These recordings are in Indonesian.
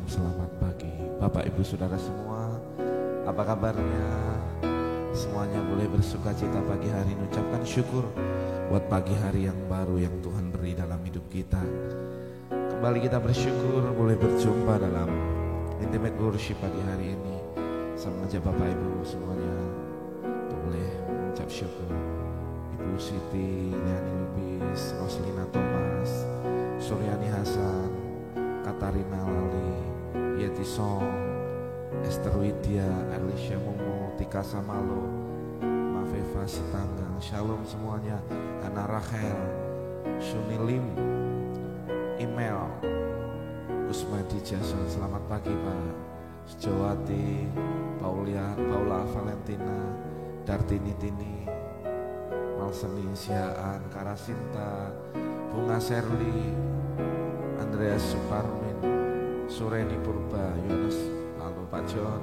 selamat pagi Bapak Ibu Saudara semua. Apa kabarnya? Semuanya boleh bersuka cita pagi hari, mengucapkan syukur buat pagi hari yang baru yang Tuhan beri dalam hidup kita. Kembali kita bersyukur boleh berjumpa dalam Intimate Worship pagi hari ini. Saya mengajak Bapak Ibu semuanya boleh mengucap syukur. Ibu Siti, Liani Lubis, Roslina Thomas, Suryani Hasan, Katarina Lali, Yeti Song, Esther Widya, Alicia Momo, Tika Samalo, Mafeva Sitanggang, Shalom semuanya, Ana Rachel, Shuni Lim, Email, Kusmadi Jason, selamat pagi Pak, Sejawati, Paula Valentina, Dartini Tini, Malseni Siaan, Karasinta, Bunga Serli, Andreas Suparmin, Sureni Purba, Yohanes, lalu Pak John,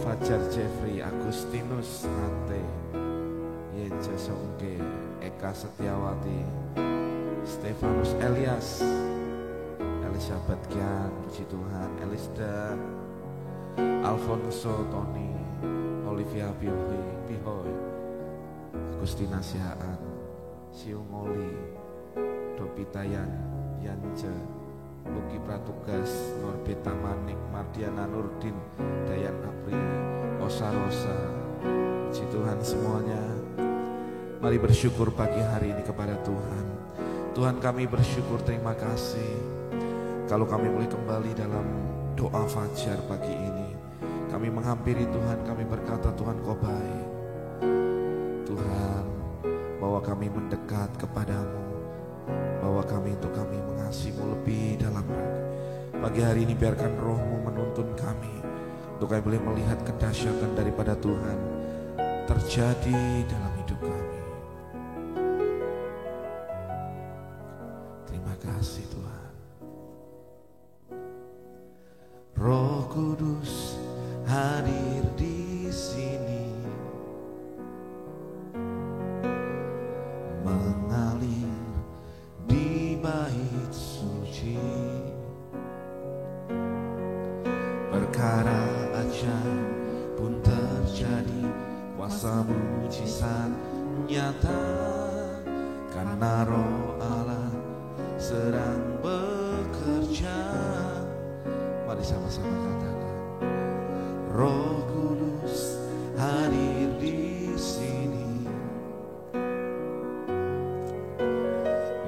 Fajar Jeffrey, Agustinus Ante, Yeja Songke, Eka Setiawati, Stefanus Elias, Elizabeth Kian, puji Tuhan, Elisda, Alfonso Tony, Olivia Pihoy, Agustina Sihaan, Siungoli, Dopita Yanje, Luki Pratugas, Norbeta Manik, Mardiana Nurdin, Dayan Apri, Osa Rosa, puji Tuhan semuanya. Mari bersyukur pagi hari ini kepada Tuhan. Tuhan, kami bersyukur, terima kasih kalau kami boleh kembali dalam doa fajar pagi ini. Kami menghampiri Tuhan, kami berkata Tuhan Kau baik. Tuhan, bahwa kami mendekat kepadamu, bahwa kami mengasihimu lebih dalam lagi. Pagi hari ini biarkan rohmu menuntun kami, untuk kami boleh melihat kedahsyatan daripada Tuhan terjadi dalam hidup kami. Terima kasih Tuhan. Roh Kudus hadir di sini, mengalir di bait suci. Perkara ajaib pun terjadi, kuasa mujizat nyata, karena Roh Allah sedang bekerja. Mari sama-sama katakan, Roh Kudus hadir di sini,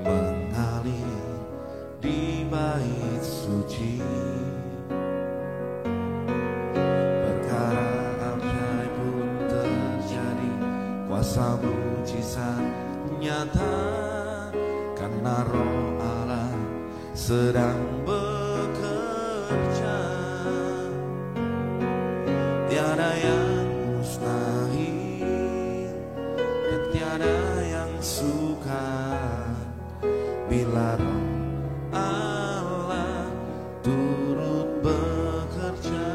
mengalir di bait suci. Perkara ajaib pun terjadi, kuasa mujizat nyata, karena Roh Allah sedang bekerja. Tiada yang mustahil dan tiada yang sukar bila Roh Allah turut bekerja.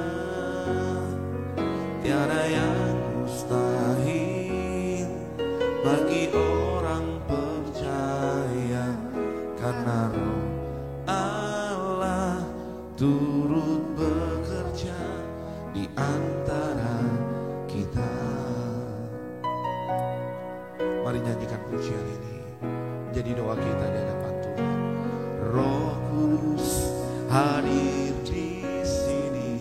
Tiada yang mustahil bagi orang percaya, karena Roh Allah turut bekerja di antara kita. Mari nyanyikan pujian ini menjadi doa kita di hadapan Tuhan. Roh Kudus hadir di sini,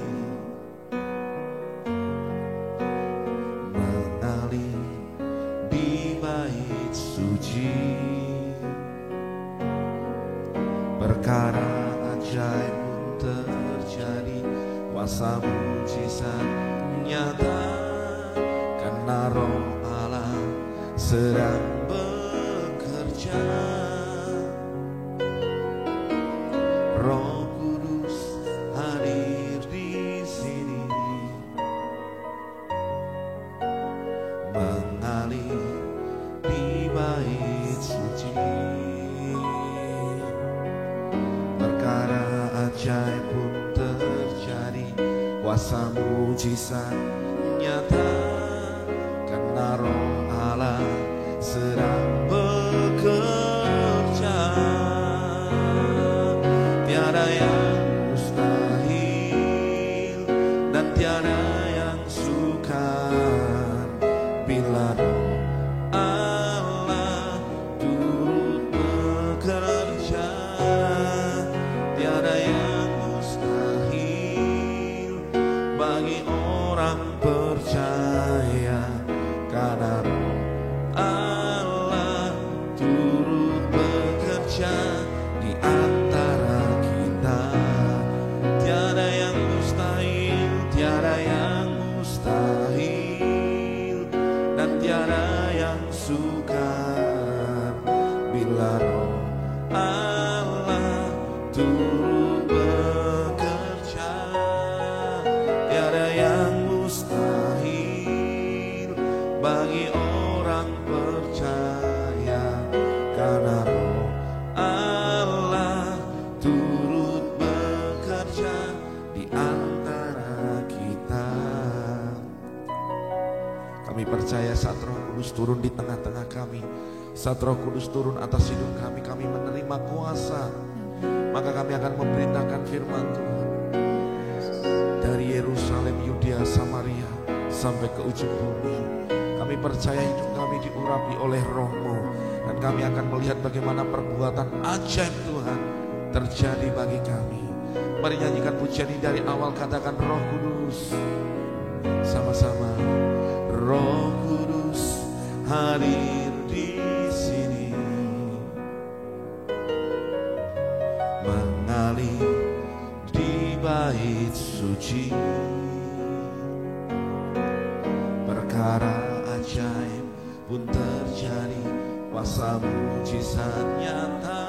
mengalir di bait suci. Perkara ajaib pun terjadi, kuasa mujizat nyata, karena Roh Allah sedang bekerja. Roh Kudus hadir di sini, mengalir di bait suci. Perkara ajaib pun terjadi, kuasa mujizat nyata, karena Roh Allah sedang bekerja. bila roh Allah turut bekerja. Tiada yang mustahil bagi orang percaya, karena roh Allah turut bekerja di antara kita. Kami percaya saat Roh Kudus turun di tengah-tengah kami, saat Roh Kudus turun atas hidup kami, kami menerima kuasa, maka kami akan memberitakan firman Tuhan dari Yerusalem, Yudea, Samaria sampai ke ujung bumi. Kami percaya hidup kami diurapi oleh Roh-Mu, dan kami akan melihat bagaimana perbuatan ajaib Tuhan terjadi bagi kami. Mari nyanyikan pujian ini dari awal, katakan Roh Kudus sama-sama. Roh Kudus hadir di sini, mengalir di bait suci. Perkara ajaib pun terjadi, kuasa mujizat nyata,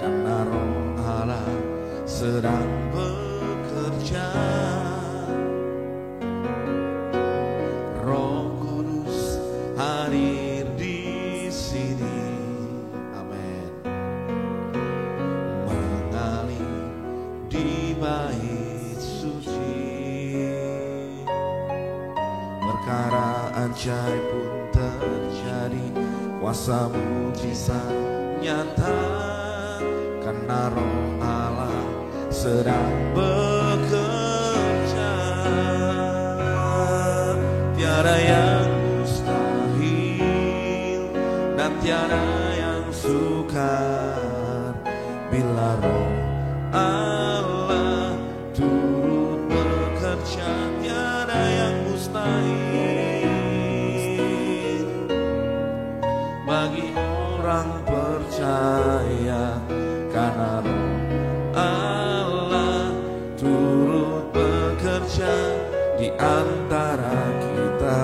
karena Roh Allah sedang bekerja. Roh Kudus hadir di sini, amin, mengalir di bait suci. Perkara ajaib pun terjadi, kuasa mujizat nyata, karena Roh Allah sedang bekerja. Tiada yang mustahil dan tiada yang sukar bila Roh Allah turut bekerja. Tiada yang mustahil bagi orang percaya, karena Roh Allah turut bekerja di antara kita.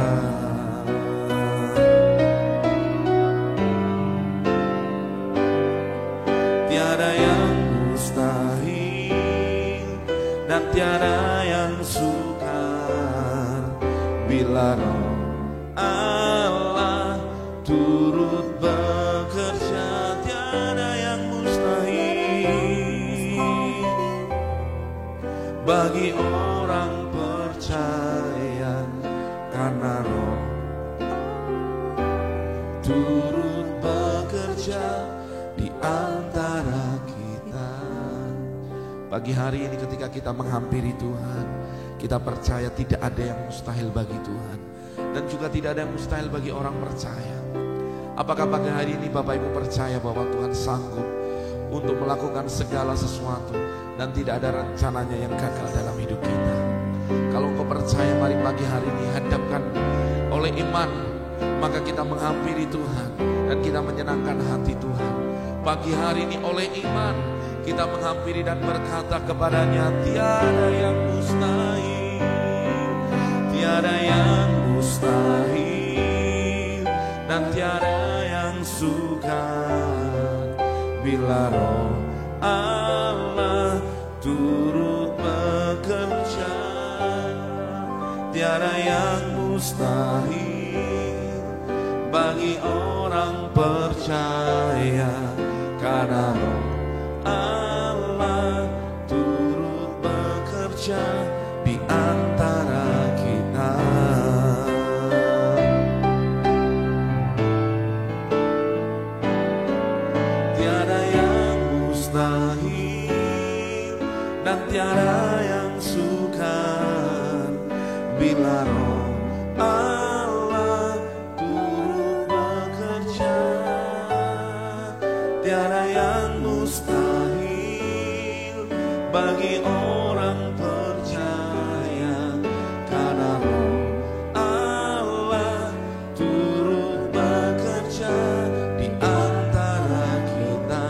Tiada yang mustahil dan tiada yang sukar bila Roh Allah turut bekerja. Tiada yang mustahil bagi orang percaya, karena Roh turut bekerja di antara kita. Pagi hari ini ketika kita menghampiri Tuhan, kita percaya tidak ada yang mustahil bagi Tuhan, dan juga tidak ada yang mustahil bagi orang percaya. Apakah pagi hari ini Bapak Ibu percaya bahwa Tuhan sanggup untuk melakukan segala sesuatu dan tidak ada rencananya yang gagal dalam hidup kita? Kalau engkau percaya, mari pagi hari ini hadapkan oleh iman, maka kita menghampiri Tuhan dan kita menyenangkan hati Tuhan. Pagi hari ini oleh iman kita menghampiri dan berkata kepadanya, tiada yang mustahil, tiada yang mustahil dan tiada yang sukar bila Roh Allah turut bekerja. Tiada yang mustahil bagi orang percaya, karena Roh Allah turut bekerja di antara kita. Tiada yang mustahil dan tiada yang sukar bila Roh Allah turut bekerja. Tiada yang mustahil bagi orang percaya, karena Roh Allah turut bekerja di antara kita.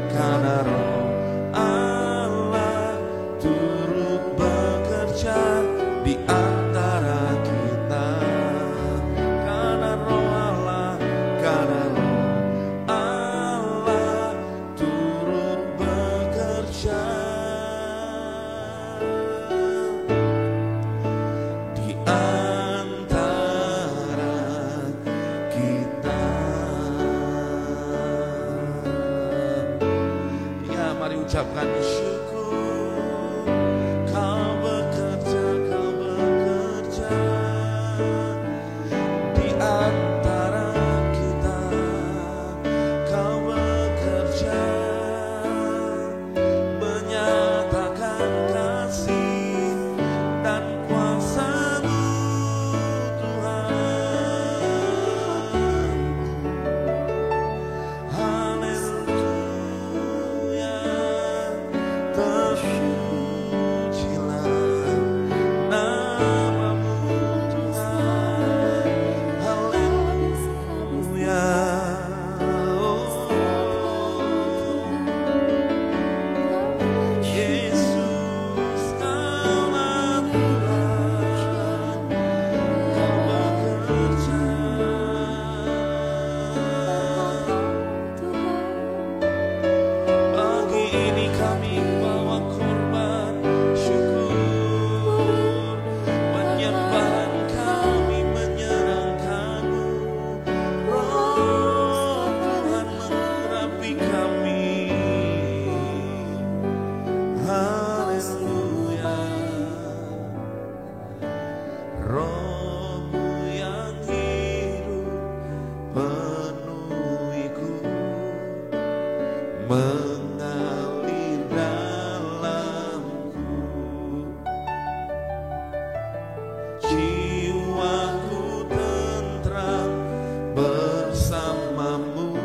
Karena Roh Allah turut bekerja di antara kita. Karena Roh ucapkan syukur. Kau bekerja di antara kita. Kau bekerja menyatakan kasih dan kuasa-Mu, Tuhan. Haleluya, terpujilah nama-Mu, Tuhan. Haleluya. Yesus, Kaulah Tuhan, Kau bekerja. Pagi ini kami bawa korban syukur, penyembahan kami menyerahkan-Mu. Roh Tuhan mengurapi kami. Haleluya. Roh-Mu yang hidup penuhiku, mengalir dalamku. Jiwaku tentram bersama-Mu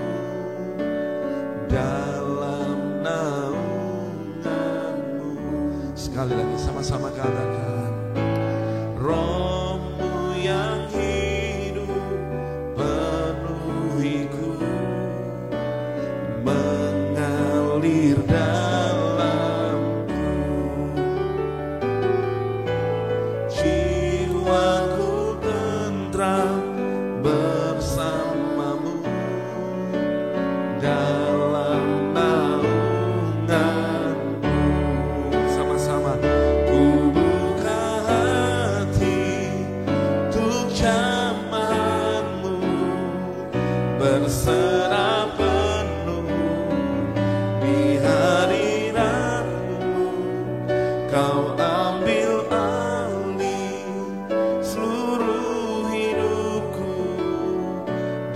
dalam naungan-Mu. Sekali lagi sama-sama katakan, Roh-Mu yang hidup penuhiku, mengalir dalamku. Jiwaku tentram bersama-Mu dalam naungan-Mu. Sama-sama, ku buka hati untuk jamahan-Mu, berserah penuh di hadirat-Mu. Kau ambil alih seluruh hidupku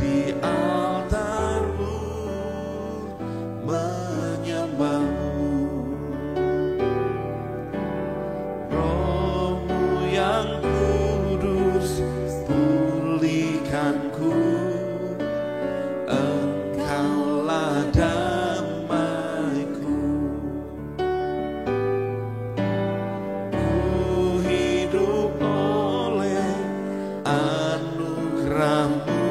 di altar-Mu, menyembah-Mu. Roh-Mu yang kudus pulihkanku, Engkaulah damaiku. Ku hidup oleh anugerah-Mu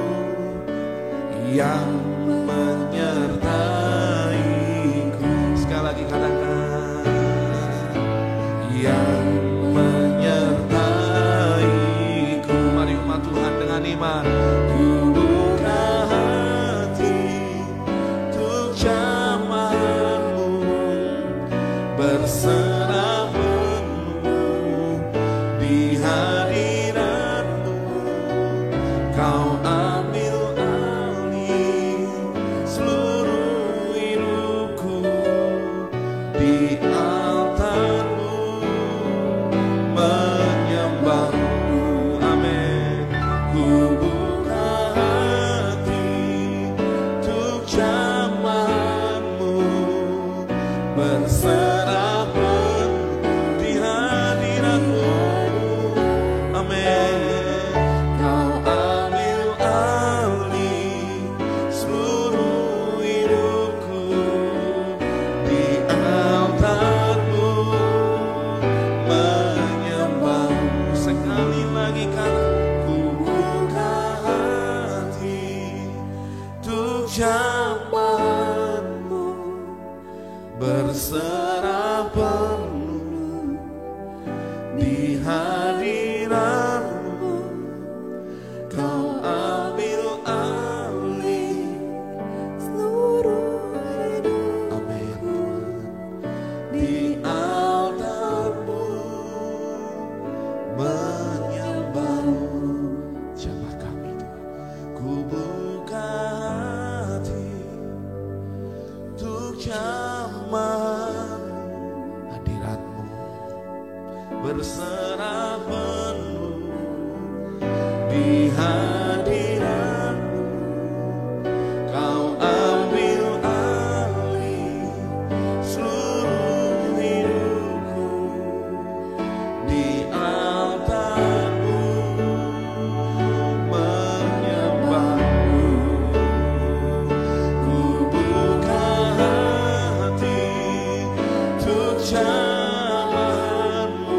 yang menyertaiku. Sekali lagi katakan, yang menyertaiku. Mari umat Tuhan dengan iman. Ku buka hati untuk jamahan-Mu, berserah penuh di hadirat-Mu. Kau ambil alih seluruh hidupku di altar-Mu, menyembah-Mu. Amin. Ku buka hati untuk jamahan-Mu, berserah penuh di hadirat-Mu. Amin. Kau ambil alih seluruh hidupku di altar-Mu, menyembah-Mu. Sekali lagi kata, ku buka hati untuk jamahan-Mu, berserah penuh di hadirat-Mu. Kau ambil alih seluruh hidup. Amin, Tuhan. Di altar-Mu, menyembah-Mu. Jamaah kami, Tuhan. Ku buka hati untuk jamaah berserah penuh di hadirat-Mu. Kau ambil alih seluruh hidupku di altar-Mu, menyembah-Mu. Ku buka hati untuk jamahan-Mu,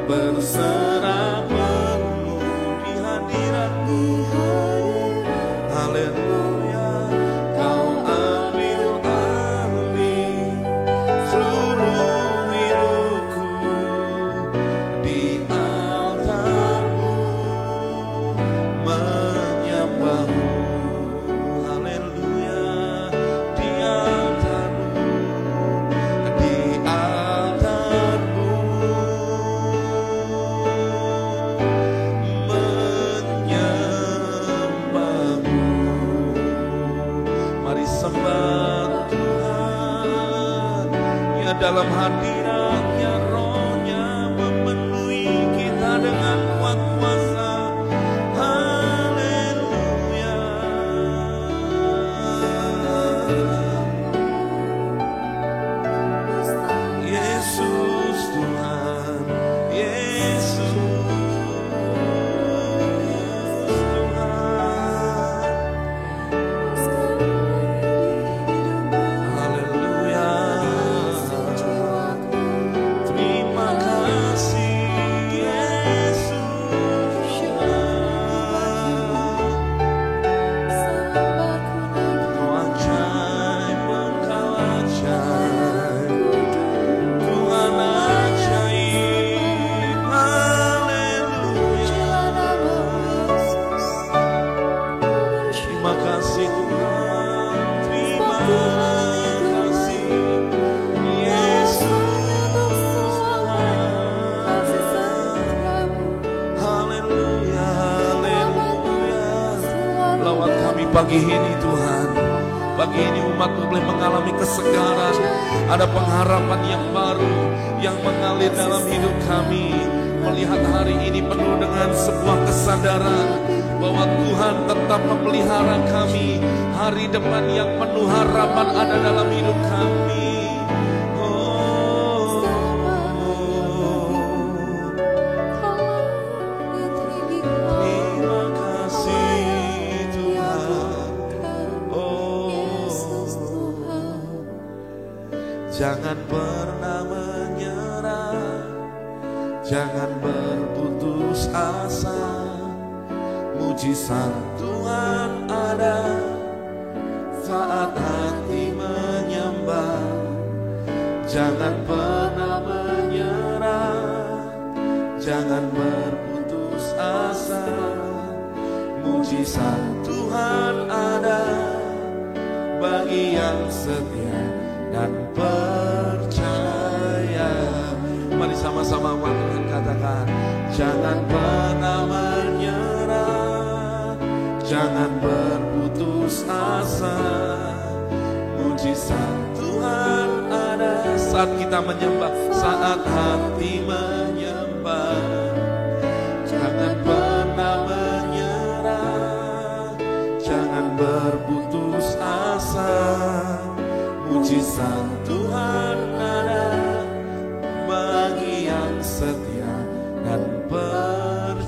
berserah penuh di hadirat-Mu. Haleluya. Kau ambil alih seluruh hidupku di altar-Mu, menyembah-Mu. Haleluya. Di altar-Mu, di altar-Mu, menyembah-Mu. Mari sembah Tuhan, ya dalam hadirat-Nya, Roh-Nya memenuhi kita dengan kuat kuasa. Haleluya. Yesus Tuhan, Yesus Tuhan. Haleluya. Terima kasih Yesus Tuhan. Engkau ajaib, Engkau ajaib, Tuhan ajaib. Haleluya. Terima kasih Tuhan, terima kasih Yesus Tuhan. Haleluya, haleluya. Lawat kami pagi ini Tuhan. Pagi ini umat-Mu boleh mengalami kesegaran. Ada pengharapan yang baru yang mengalir dalam hidup kami. Melihat hari ini penuh dengan sebuah kesadaran bahwa Tuhan tetap memelihara kami. Hari depan yang penuh harapan ada dalam hidup kami. Oh, terima kasih Tuhan. Oh, jangan pernah menyerah, jangan berputus asa. Mujizat Tuhan ada saat hati menyembah. Jangan pernah menyerah, jangan berputus asa. Mujizat Tuhan ada bagi yang setia dan percaya. Mari sama-sama umat Tuhan katakan, jangan pernah menyerah, jangan berputus asa. Mujizat Tuhan ada saat kita menyembah, saat hati menyembah. Jangan pernah menyerah, jangan berputus asa. Mujizat Tuhan ada bagi yang setia dan percaya.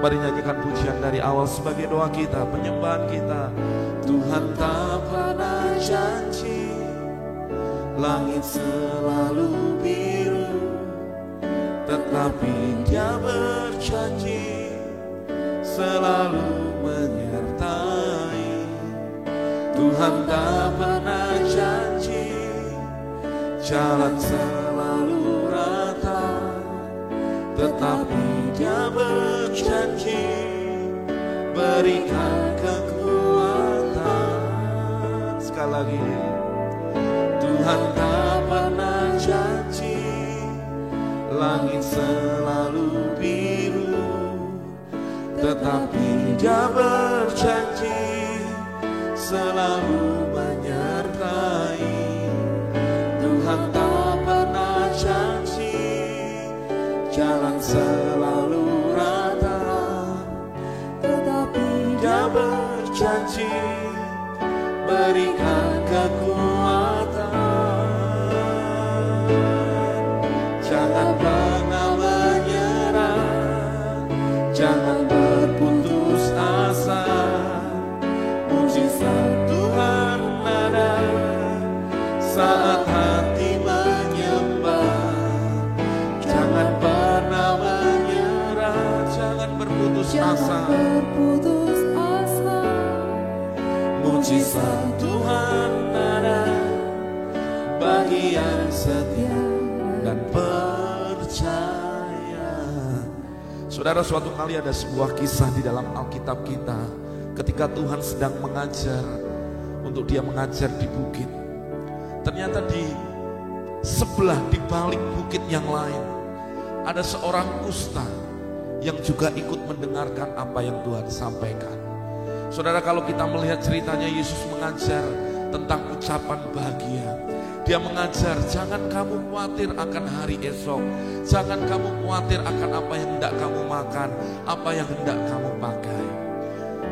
Mari nyanyikan pujian dari awal sebagai doa kita, penyembahan kita. Tuhan tak pernah janji langit selalu biru, tetapi Dia berjanji selalu menyertai. Tuhan tak pernah janji jalan selalu rata, tetapi Dia berjanji berikan kekuatan. Sekali lagi, Tuhan tak pernah janji langit selalu biru, tetapi Dia berjanji selalu menyertai. asa. Mujizat Tuhan ada bagi yang setia dan percaya. Saudara, suatu kali ada sebuah kisah di dalam Alkitab kita, ketika Tuhan sedang mengajar, untuk dia mengajar di bukit. Ternyata di sebelah, di balik bukit yang lain, ada seorang kusta yang juga ikut mendengarkan apa yang Tuhan sampaikan. Saudara, kalau kita melihat ceritanya, Yesus mengajar tentang ucapan bahagia. Dia mengajar, jangan kamu khawatir akan hari esok. Jangan kamu khawatir akan apa yang hendak kamu makan, apa yang hendak kamu pakai.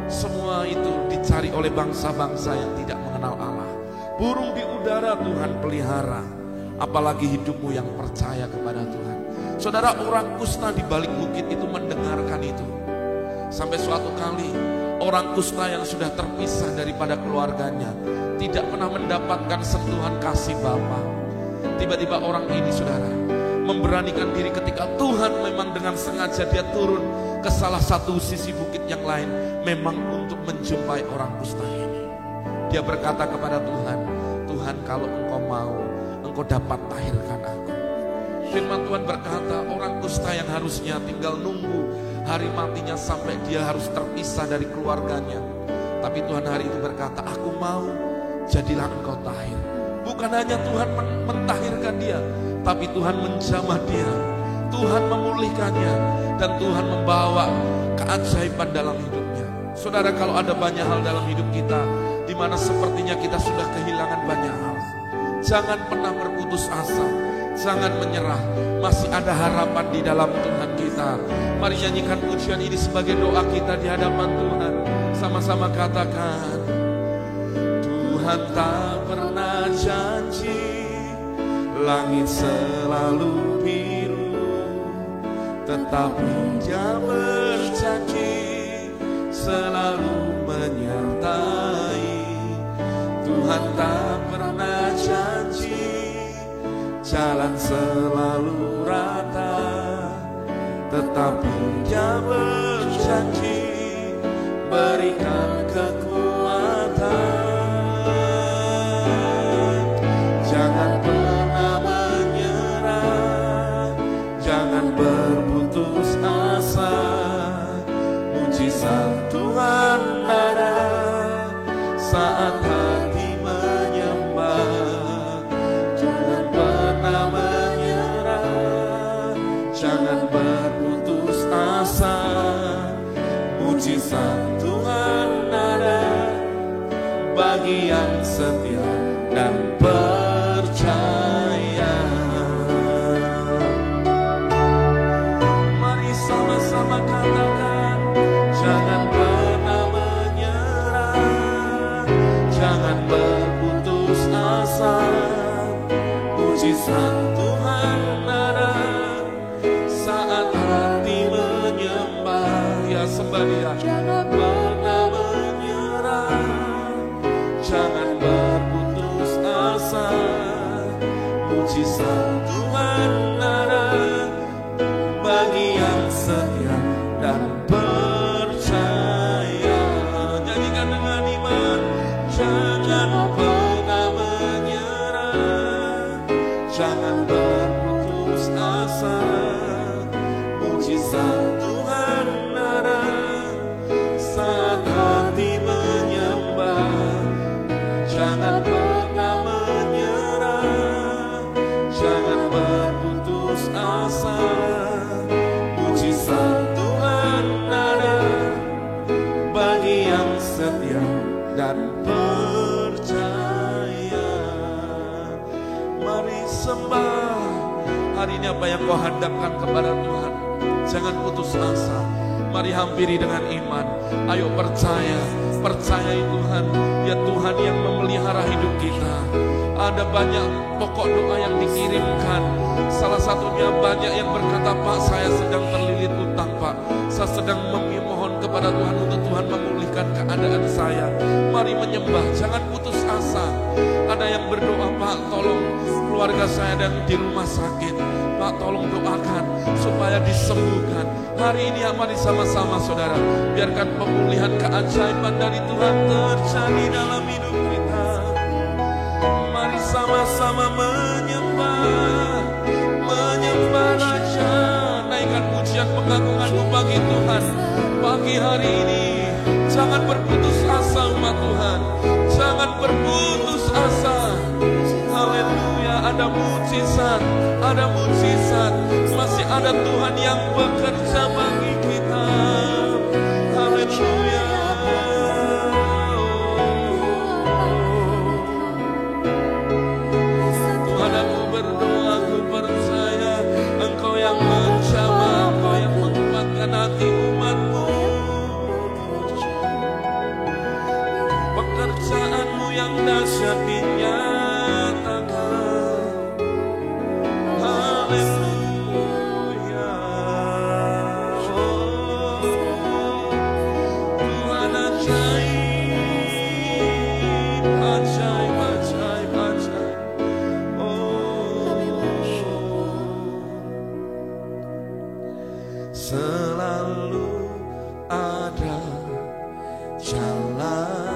Semua itu dicari oleh bangsa-bangsa yang tidak mengenal Allah. Burung di udara Tuhan pelihara, apalagi hidupmu yang percaya kepada Tuhan. Saudara, orang kusta di balik bukit itu mendengarkan itu. Sampai suatu kali, orang kusta yang sudah terpisah daripada keluarganya, tidak pernah mendapatkan sentuhan kasih Bapa. Tiba-tiba orang ini, saudara, memberanikan diri ketika Tuhan memang dengan sengaja dia turun ke salah satu sisi bukit yang lain, memang untuk menjumpai orang kusta ini. Dia berkata kepada Tuhan, Tuhan, kalau Engkau mau, Engkau dapat tahirkan aku. Firman Tuhan berkata, orang kusta yang harusnya tinggal nunggu hari matinya sampai dia harus terpisah dari keluarganya, tapi Tuhan hari itu berkata, aku mau, jadilah engkau tahir. Bukan hanya Tuhan mentahirkan dia, tapi Tuhan menjamah dia, Tuhan memulihkannya, dan Tuhan membawa keajaiban dalam hidupnya. Saudara, kalau ada banyak hal dalam hidup kita di mana sepertinya kita sudah kehilangan banyak hal, jangan pernah berputus asa, jangan menyerah. Masih ada harapan di dalam Tuhan kita. Mari nyanyikan pujian ini sebagai doa kita di hadapan Tuhan. Sama-sama katakan, Tuhan tak pernah janji langit selalu biru, tetapi Dia berjanji selalu menyertai. Tuhan tak pernah janji jalan selalu rata, tetapi Dia berjanji berikan kekuatan. Jangan pernah menyerah, jangan berputus asa. Mujizat Tuhan ada saat hati menyembah. Jangan pernah menyerah, jangan berputus asa. Mujizat Tuhan ada bagi yang setia dan percaya. Mari sama-sama katakan, jangan pernah menyerah, jangan berputus asa. Mujizat Tuhan ada saat hati menyembah. Ya, sembah Dia. Jangan pernah menyerah, jangan berputus asa. Mujizat Tuhan ada bagi yang setia dan percaya. Nyanyikan dengan iman, jangan pernah menyerah, jangan berputus asa. Mujizat Tuhan ada saat hati menyembah. Jangan pernah menyerah, jangan berputus asa. Mujizat Tuhan ada bagi yang setia dan percaya. Mari sembah. Hari ini apa yang kau hadapkan kepada Tuhan, jangan putus asa. Mari hampiri dengan iman. Ayo percaya, percayai Tuhan. Dia Tuhan yang memelihara hidup kita. Ada banyak pokok doa yang dikirimkan. Salah satunya banyak yang berkata, Pak, saya sedang terlilit utang, Pak. Saya sedang memohon kepada Tuhan untuk Tuhan memulihkan keadaan saya. Mari menyembah, jangan putus asa. Ada yang berdoa, Pak, tolong keluarga saya dan di rumah sakit, Pak tolong doakan supaya disembuhkan. Hari ini mari sama-sama saudara, biarkan pemulihan keajaiban dari Tuhan terjadi dalam hidup kita. Mari sama-sama menyembah Raja. Naikkan pujian pengagunganmu bagi Tuhan pagi hari ini. Jangan berputus asa umat Tuhan, jangan berputus asa. Haleluya, ada mujizat, masih ada Tuhan yang bekerja bagi kita. Haleluya. Tuhan, aku berdoa, aku percaya Engkau yang menjamah, Engkau yang menguatkan hati umat-Mu. Pekerjaanmu yang dahsyat dinyatakan. Haleluya. Tuhan ajaib, ajaib, ajaib, ajaib. Selalu ada jalan,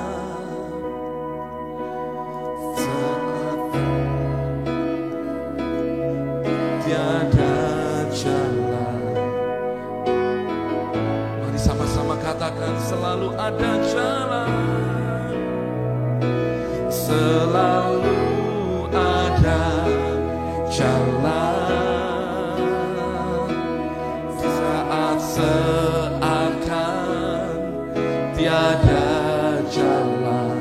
tiada jalan. Mari sama-sama katakan, selalu ada jalan, selalu ada jalan. Saat seakan tiada jalan,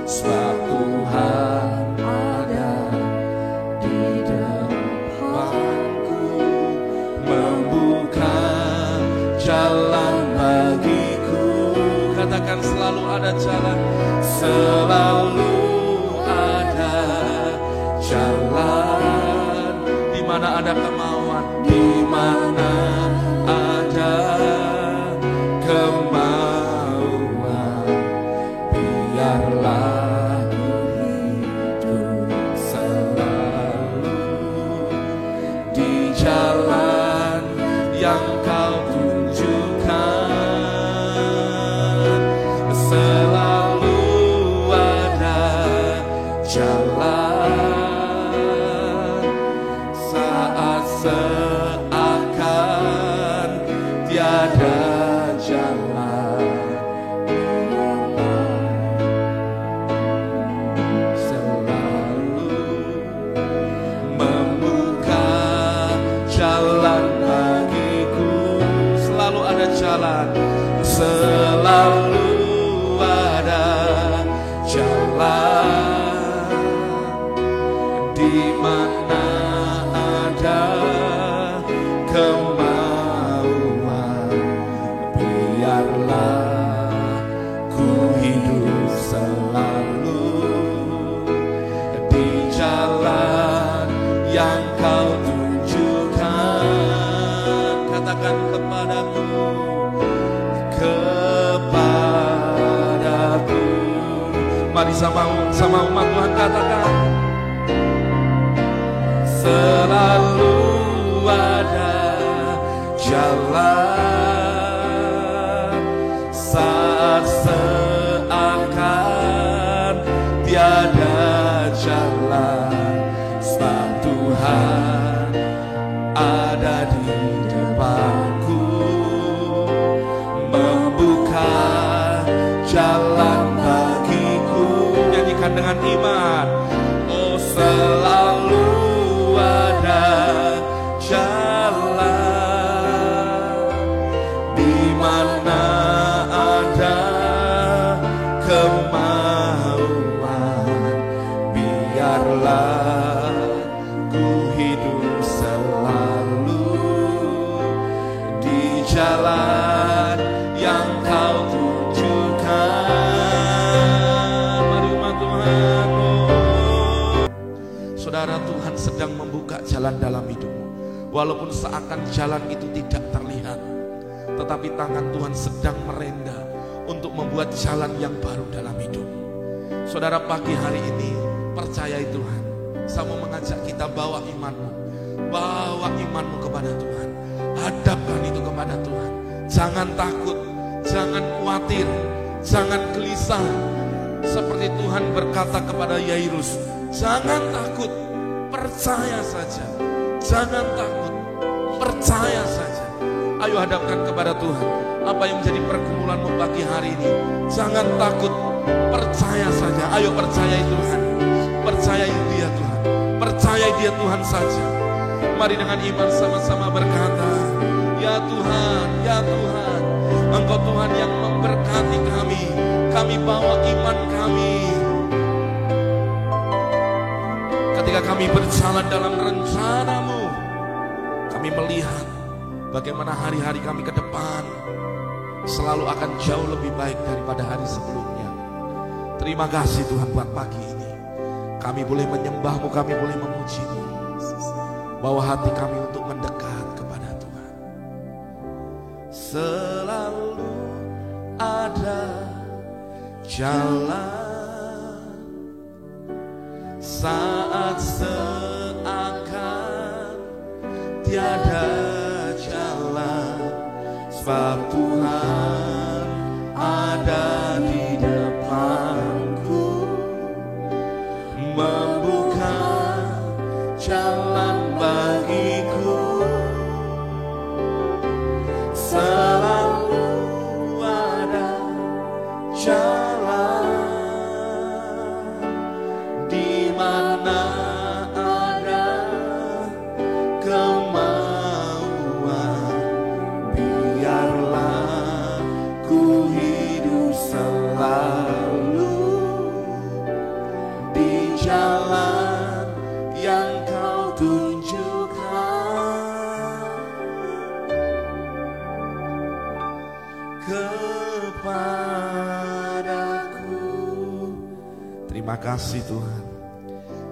sebab Tuhan ada di depanku, membuka jalan bagiku. Katakan, selalu ada jalan, selalu ada jalan. Di mana ada kemauan, di mana ada kemauan, biarlah hidup selalu di jalan yang Kau tunjukkan. Selalu ada jalan, saat seakan tiada jalan. Selalu membuka jalan bagiku. Selalu ada jalan, selalu ada jalan. Di mana ada kemauan, biarlah ku hidup selalu di jalan yang Kau tunjukkan. Katakan kepadaku, kepadaku. Mari sama umat Tuhan katakan, selalu ada jalan, saat seakan tiada jalan, sebab Tuhan ada di depanku, membuka jalan bagiku. Nyanyikan dengan iman. Oh, selalu ada jalan, di mana ada kemauan, biarlah ku hidup selalu di jalan yang Kau tunjukkan. Mari umat Tuhan. Saudara, Tuhan sedang membuka jalan dalam hidupmu. Walaupun seakan jalan itu tidak terlihat, tetapi tangan Tuhan sedang merenda untuk membuat jalan yang baru dalam hidupmu. Saudara, pagi hari ini percayai Tuhan, Saya mau mengajak kita bawa imanmu. Bawa imanmu kepada Tuhan. Hadapkan itu kepada Tuhan. Jangan takut, jangan khawatir, jangan gelisah. Seperti Tuhan berkata kepada Yairus, jangan takut, percaya saja. Jangan takut, percaya saja. Ayo hadapkan kepada Tuhan apa yang menjadi pergumulanmu pagi hari ini. Jangan takut, percaya saja. Ayo percayai Tuhan, percayai Dia Tuhan, percayai Dia Tuhan saja. Mari dengan iman sama-sama berkata, ya Tuhan, ya Tuhan, Engkau Tuhan yang memberkati kami. Kami bawa iman kami. Ketika kami berjalan dalam rencana-Mu, kami melihat bagaimana hari-hari kami ke depan selalu akan jauh lebih baik daripada hari sebelumnya. Terima kasih Tuhan buat pagi ini. Kami boleh menyembah-Mu, kami boleh memuji-Mu. Bawa hati kami untuk mendekat kepada Tuhan. Selalu ada jalan saat seakan tiada jalan, sebab Tuhan ada di depanku, membuka jalan bagiku. Selalu ada jalan di mana ada kemauan. Biarlah ku hidup selalu di jalan yang Kau tunjukkan kepadaku. Terima kasih Tuhan.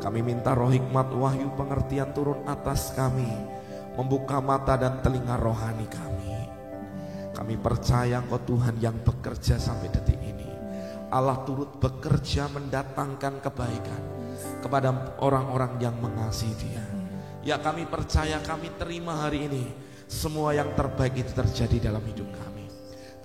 Kami minta roh hikmat, wahyu, pengertian turun atas kami, membuka mata dan telinga rohani kami. Kami percaya Engkau Tuhan yang bekerja sampai detik ini. Allah turut bekerja mendatangkan kebaikan kepada orang-orang yang mengasihi Dia. Ya, kami percaya, kami terima hari ini semua yang terbaik itu terjadi dalam hidup kami.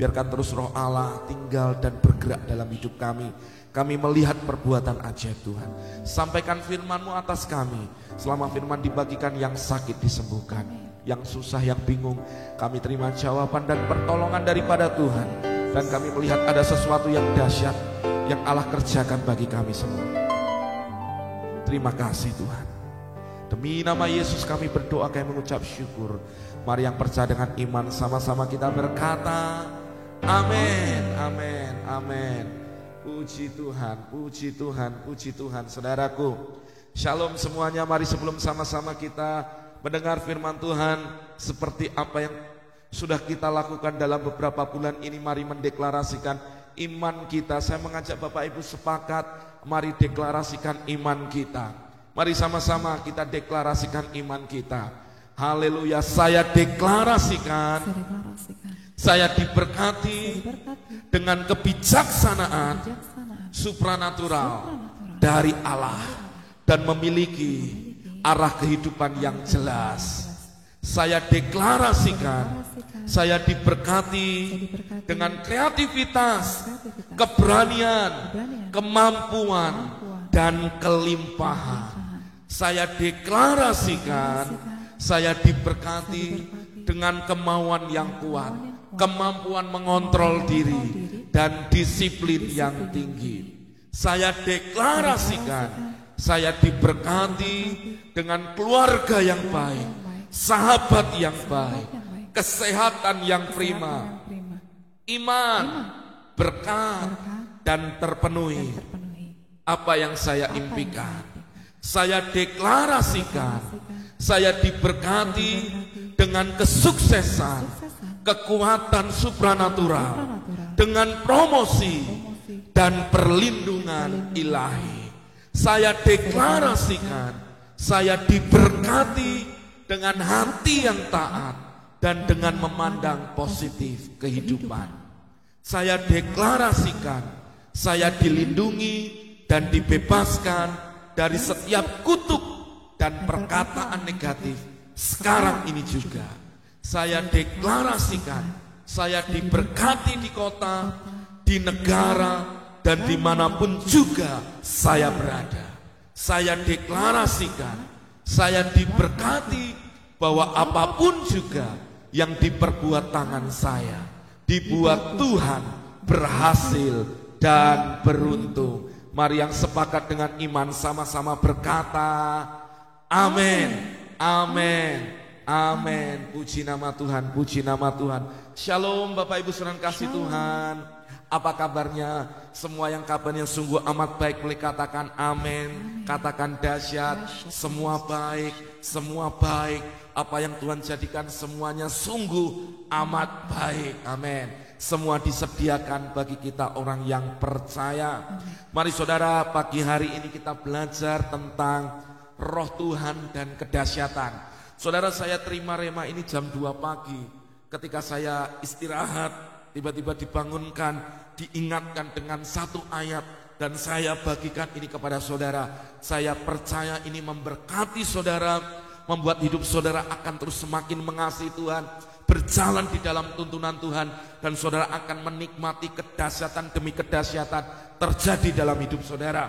Biarkan terus roh Allah tinggal dan bergerak dalam hidup kami. Kami melihat perbuatan ajaib Tuhan. Sampaikan firman-Mu atas kami. Selama firman dibagikan, yang sakit disembuhkan, yang susah, yang bingung, kami terima jawaban dan pertolongan daripada Tuhan. Dan kami melihat ada sesuatu yang dahsyat yang Allah kerjakan bagi kami semua. Terima kasih Tuhan. Demi nama Yesus kami berdoa, kami mengucap syukur. Mari yang percaya dengan iman sama-sama kita berkata, amin, amin, amin. Puji Tuhan, puji Tuhan, puji Tuhan. Saudaraku, shalom semuanya. Mari sebelum sama-sama kita mendengar firman Tuhan, seperti apa yang sudah kita lakukan dalam beberapa bulan ini, mari mendeklarasikan iman kita. Saya mengajak Bapak Ibu sepakat, mari deklarasikan iman kita. Mari sama-sama kita deklarasikan iman kita. Haleluya, saya deklarasikan, saya diberkati dengan kebijaksanaan supranatural dari Allah dan memiliki arah kehidupan yang jelas. Saya deklarasikan, saya diberkati dengan kreativitas, keberanian, kemampuan, dan kelimpahan. Saya deklarasikan, saya diberkati dengan kemauan yang kuat, kemampuan mengontrol diri, dan disiplin yang tinggi. Saya deklarasikan, saya diberkati dengan keluarga yang baik, sahabat yang baik, kesehatan yang prima, iman, berkat, dan terpenuhi apa yang saya impikan. Saya deklarasikan, saya diberkati dengan kesuksesan, kekuatan supranatural, dengan promosi dan perlindungan ilahi. Saya deklarasikan, saya diberkati dengan hati yang taat dan dengan memandang positif kehidupan. Saya deklarasikan, saya dilindungi dan dibebaskan dari setiap kutuk dan perkataan negatif sekarang ini juga saya deklarasikan, saya diberkati di kota, di negara, dan dimanapun juga saya berada. Saya deklarasikan, saya diberkati bahwa apapun juga yang diperbuat tangan saya, dibuat Tuhan berhasil dan beruntung. Mari yang sepakat dengan iman sama-sama berkata, amin, amin, amin. Puji nama Tuhan, puji nama Tuhan. Shalom Bapak Ibu Saudara kasih Tuhan. Apa kabarnya? Semua yang kabarnya sungguh amat baik boleh katakan amin. Katakan dahsyat, semua baik, semua baik. Apa yang Tuhan jadikan semuanya sungguh amat baik. Amin. Semua disediakan bagi kita orang yang percaya. Mari saudara, pagi hari ini kita belajar tentang roh Tuhan dan kedahsyatan. Saudara, saya terima rema ini jam 2 pagi. Ketika saya istirahat, tiba-tiba dibangunkan, diingatkan dengan satu ayat, dan saya bagikan ini kepada saudara. Saya percaya ini memberkati saudara, membuat hidup saudara akan terus semakin mengasihi Tuhan, berjalan di dalam tuntunan Tuhan, dan saudara akan menikmati kedahsyatan demi kedahsyatan terjadi dalam hidup saudara.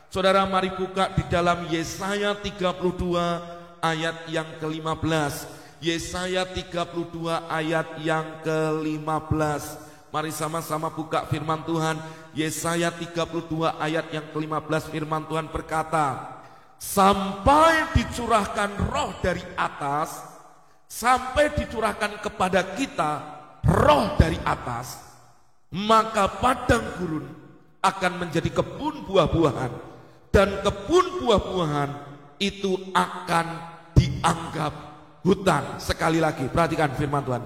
Saudara, mari buka di dalam Yesaya 32 ayat yang ke-15. Yesaya 32 ayat yang ke-15. Mari sama-sama buka firman Tuhan. Yesaya 32 ayat yang ke-15, firman Tuhan berkata, sampai dicurahkan roh dari atas, sampai dicurahkan kepada kita roh dari atas, maka padang gurun akan menjadi kebun buah-buahan, dan kebun buah-buahan itu akan dianggap hutan. Sekali lagi, perhatikan firman Tuhan.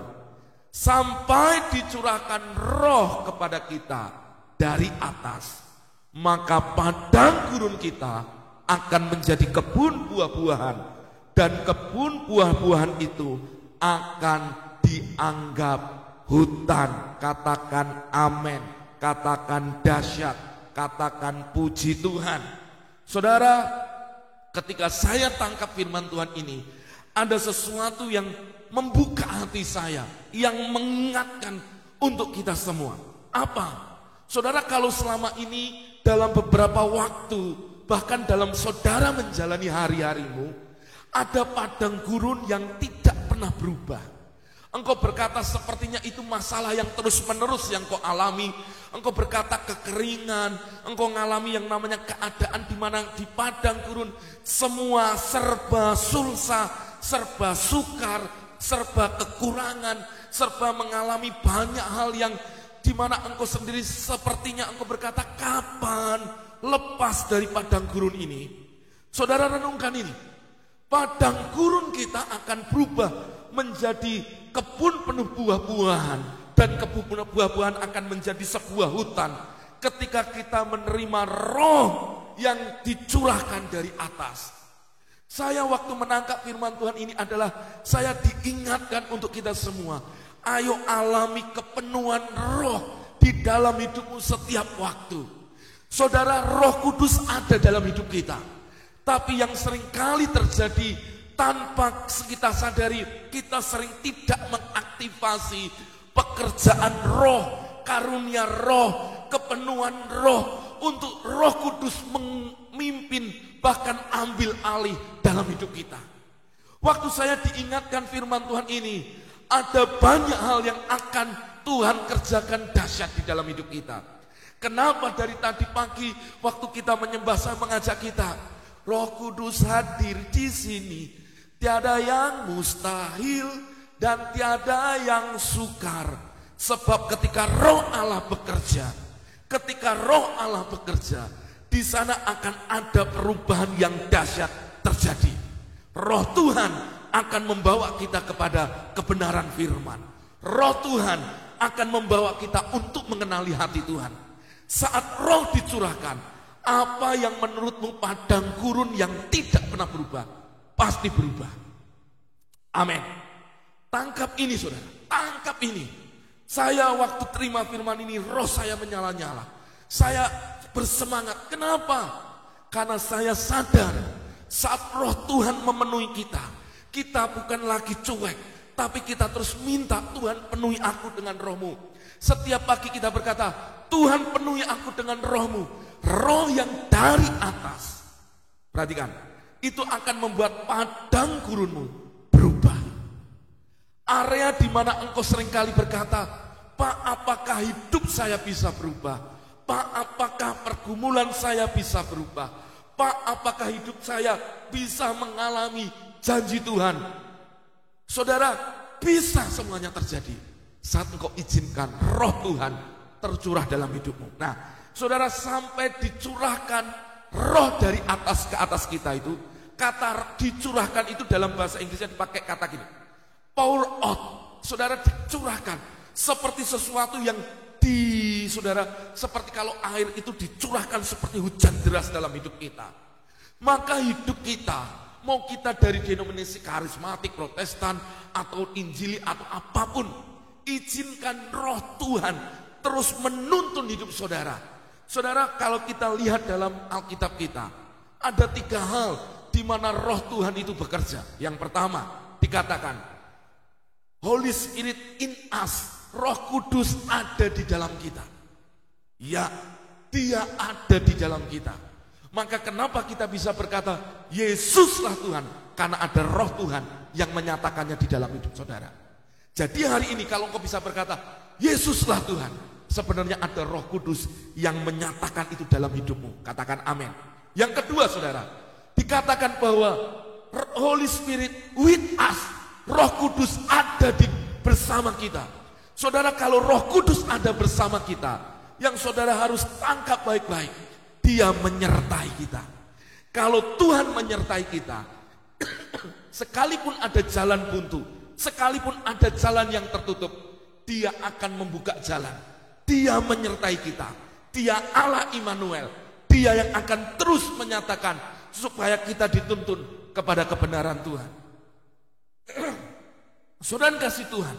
Sampai dicurahkan roh kepada kita dari atas, maka padang gurun kita akan menjadi kebun buah-buahan, dan kebun buah-buahan itu akan dianggap hutan. Katakan amin, katakan dahsyat, katakan puji Tuhan. Saudara, ketika saya tangkap firman Tuhan ini, ada sesuatu yang membuka hati saya, yang mengingatkan untuk kita semua. Apa? Saudara, kalau selama ini dalam beberapa waktu, bahkan dalam saudara menjalani hari-harimu, ada padang gurun yang tidak pernah berubah. Engkau berkata sepertinya itu masalah yang terus-menerus yang kau alami. Engkau berkata kekeringan, engkau mengalami yang namanya keadaan di mana di padang gurun semua serba sulsa, serba sukar, serba kekurangan, serba mengalami banyak hal yang di mana engkau sendiri sepertinya engkau berkata, kapan lepas dari padang gurun ini? Saudara, renungkan ini. Padang gurun kita akan berubah menjadi kebun penuh buah-buahan, dan kebun buah-buahan akan menjadi sebuah hutan ketika kita menerima roh yang dicurahkan dari atas. Saya waktu menangkap firman Tuhan ini adalah saya diingatkan untuk kita semua. Ayo alami kepenuhan roh di dalam hidupmu setiap waktu. Saudara, Roh Kudus ada dalam hidup kita. Tapi yang seringkali terjadi tanpa kita sadari, kita sering tidak mengaktifasi pekerjaan roh, karunia roh, kepenuhan roh untuk Roh Kudus memimpin, bahkan ambil alih dalam hidup kita. Waktu saya diingatkan firman Tuhan ini, ada banyak hal yang akan Tuhan kerjakan dahsyat di dalam hidup kita. Kenapa dari tadi pagi waktu kita menyembah, saya mengajak kita, Roh Kudus hadir di sini. Tiada yang mustahil dan tiada yang sukar. Sebab ketika Roh Allah bekerja, di sana akan ada perubahan yang dahsyat terjadi. Roh Tuhan akan membawa kita kepada kebenaran firman. Roh Tuhan akan membawa kita untuk mengenali hati Tuhan. Saat roh dicurahkan, apa yang menurutmu padang gurun yang tidak pernah berubah, pasti berubah. Amin. Tangkap ini saudara, tangkap ini. Saya waktu terima firman ini, roh saya menyala-nyala. Saya bersemangat. Kenapa? Karena saya sadar saat roh Tuhan memenuhi kita, kita bukan lagi cuek, tapi kita terus minta, Tuhan penuhi aku dengan roh-Mu. Setiap pagi kita berkata, Tuhan penuhi aku dengan roh-Mu, roh yang dari atas. Perhatikan, itu akan membuat padang gurunmu berubah. Area di mana engkau seringkali berkata, Pak, apakah hidup saya bisa berubah? Pak, apakah pergumulan saya bisa berubah? Pak, apakah hidup saya bisa mengalami janji Tuhan? Saudara, bisa semuanya terjadi saat engkau izinkan roh Tuhan tercurah dalam hidupmu. Nah, saudara, sampai dicurahkan roh dari atas ke atas kita itu, kata dicurahkan itu dalam bahasa Inggrisnya dipakai kata gini, pour out. Saudara, dicurahkan seperti sesuatu yang saudara, seperti kalau air itu dicurahkan seperti hujan deras dalam hidup kita. Maka hidup kita, mau kita dari denominasi karismatik, Protestan, atau Injili, atau apapun, izinkan roh Tuhan terus menuntun hidup saudara. Saudara, kalau kita lihat dalam Alkitab kita, ada 3 hal di mana roh Tuhan itu bekerja. Yang pertama, dikatakan, Holy Spirit in us, Roh Kudus ada di dalam kita. Ya, Dia ada di dalam kita. Maka kenapa kita bisa berkata, Yesuslah Tuhan? Karena ada roh Tuhan yang menyatakannya di dalam hidup saudara. Jadi hari ini kalau engkau bisa berkata, Yesuslah Tuhan, sebenarnya ada Roh Kudus yang menyatakan itu dalam hidupmu. Katakan amin. Yang kedua, saudara, dikatakan bahwa Holy Spirit with us, Roh Kudus ada bersama kita. Saudara, kalau Roh Kudus ada bersama kita, yang saudara harus tangkap baik-baik, Dia menyertai kita. Kalau Tuhan menyertai kita, sekalipun ada jalan buntu, sekalipun ada jalan yang tertutup, Dia akan membuka jalan. Dia menyertai kita. Dia Allah Immanuel. Dia yang akan terus menyatakan supaya kita dituntun kepada kebenaran Tuhan. Saudara kasih Tuhan,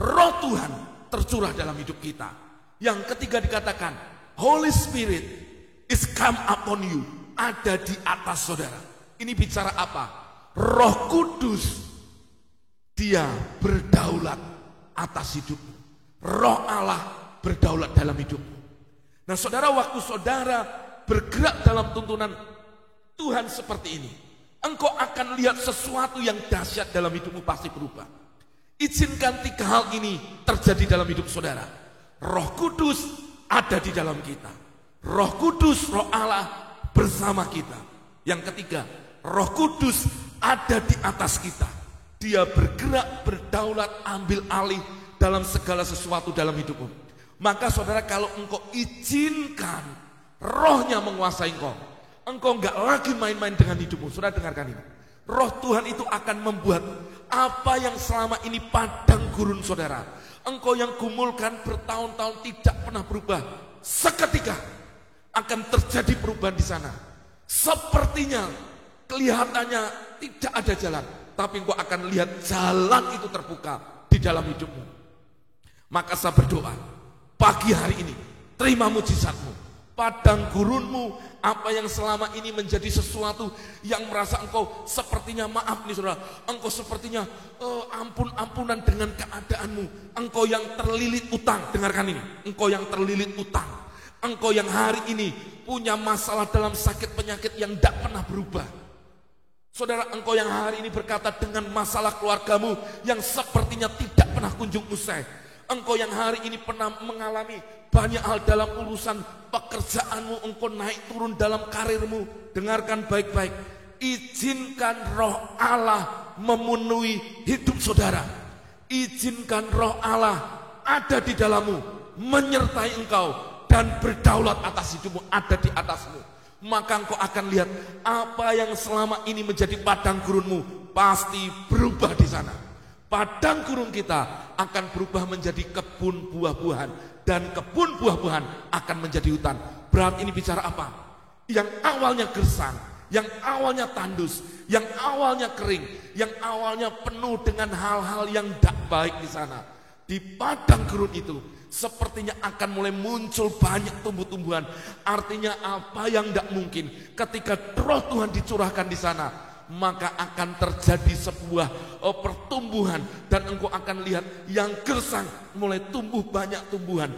roh Tuhan tercurah dalam hidup kita. Yang ketiga dikatakan, Holy Spirit is come upon you, ada di atas saudara. Ini bicara apa? Roh Kudus, Dia berdaulat atas hidupmu. Roh Allah berdaulat dalam hidupmu. Nah saudara, waktu saudara bergerak dalam tuntunan Tuhan seperti ini, engkau akan lihat sesuatu yang dahsyat dalam hidupmu pasti berubah. Izinkan 3 hal ini terjadi dalam hidup saudara. Roh Kudus ada di dalam kita. Roh Kudus, Roh Allah bersama kita. Yang ketiga, Roh Kudus ada di atas kita. Dia bergerak, berdaulat, ambil alih dalam segala sesuatu dalam hidupmu. Maka saudara, kalau engkau izinkan rohnya menguasai engkau, engkau enggak lagi main-main dengan hidupmu. Saudara dengarkan ini. Roh Tuhan itu akan membuat apa yang selama ini padang gurun saudara, engkau yang gumulkan bertahun-tahun tidak pernah berubah, seketika akan terjadi perubahan di sana. Sepertinya kelihatannya tidak ada jalan, tapi engkau akan lihat jalan itu terbuka di dalam hidupmu. Maka saya berdoa, pagi hari ini terima mujizatmu. Padang gurunmu, apa yang selama ini menjadi sesuatu yang merasa engkau sepertinya, maaf nih saudara, engkau sepertinya ampun-ampunan dengan keadaanmu. Engkau yang terlilit utang, dengarkan ini, engkau yang terlilit utang, engkau yang hari ini punya masalah dalam sakit penyakit yang tidak pernah berubah. Saudara, engkau yang hari ini berkata dengan masalah keluargamu yang sepertinya tidak pernah kunjung usai. Engkau yang hari ini pernah mengalami banyak hal dalam urusan pekerjaanmu, engkau naik turun dalam karirmu. Dengarkan baik-baik, izinkan roh Allah memenuhi hidup saudara. Izinkan roh Allah ada di dalammu, menyertai engkau dan berdaulat atas hidupmu, ada di atasmu. Maka engkau akan lihat apa yang selama ini menjadi padang gurunmu pasti berubah di sana. Padang gurun kita akan berubah menjadi kebun buah-buahan, dan kebun buah-buahan akan menjadi hutan. Berarti ini bicara apa? Yang awalnya gersang, yang awalnya tandus, yang awalnya kering, yang awalnya penuh dengan hal-hal yang tidak baik di sana, di padang gurun itu sepertinya akan mulai muncul banyak tumbuh-tumbuhan. Artinya apa yang tidak mungkin ketika roh Tuhan dicurahkan di sana, maka akan terjadi sebuah pertumbuhan, dan engkau akan lihat yang gersang mulai tumbuh banyak tumbuhan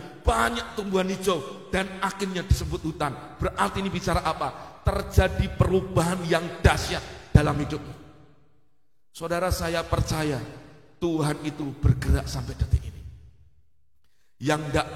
hijau, dan akhirnya disebut hutan. Berarti ini bicara apa? Terjadi perubahan yang dahsyat dalam hidupmu. Saudara, saya percaya Tuhan itu bergerak sampai detik ini. Yang tidak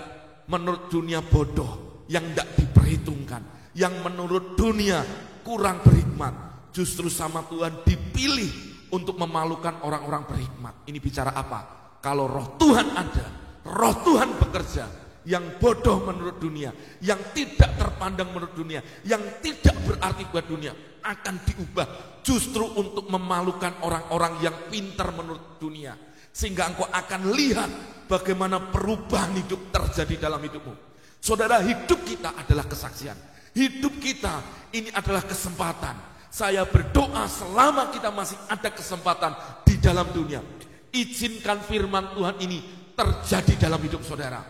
menurut dunia bodoh, yang tidak diperhitungkan, yang menurut dunia kurang berhikmat, justru sama Tuhan dipilih untuk memalukan orang-orang berhikmat. Ini bicara apa? Kalau roh Tuhan ada, roh Tuhan bekerja, yang bodoh menurut dunia, yang tidak terpandang menurut dunia, yang tidak berarti buat dunia, akan diubah justru untuk memalukan orang-orang yang pintar menurut dunia. Sehingga engkau akan lihat bagaimana perubahan hidup terjadi dalam hidupmu. Saudara, hidup kita adalah kesaksian. Hidup kita ini adalah kesempatan. Saya berdoa selama kita masih ada kesempatan di dalam dunia, izinkan firman Tuhan ini terjadi dalam hidup saudara.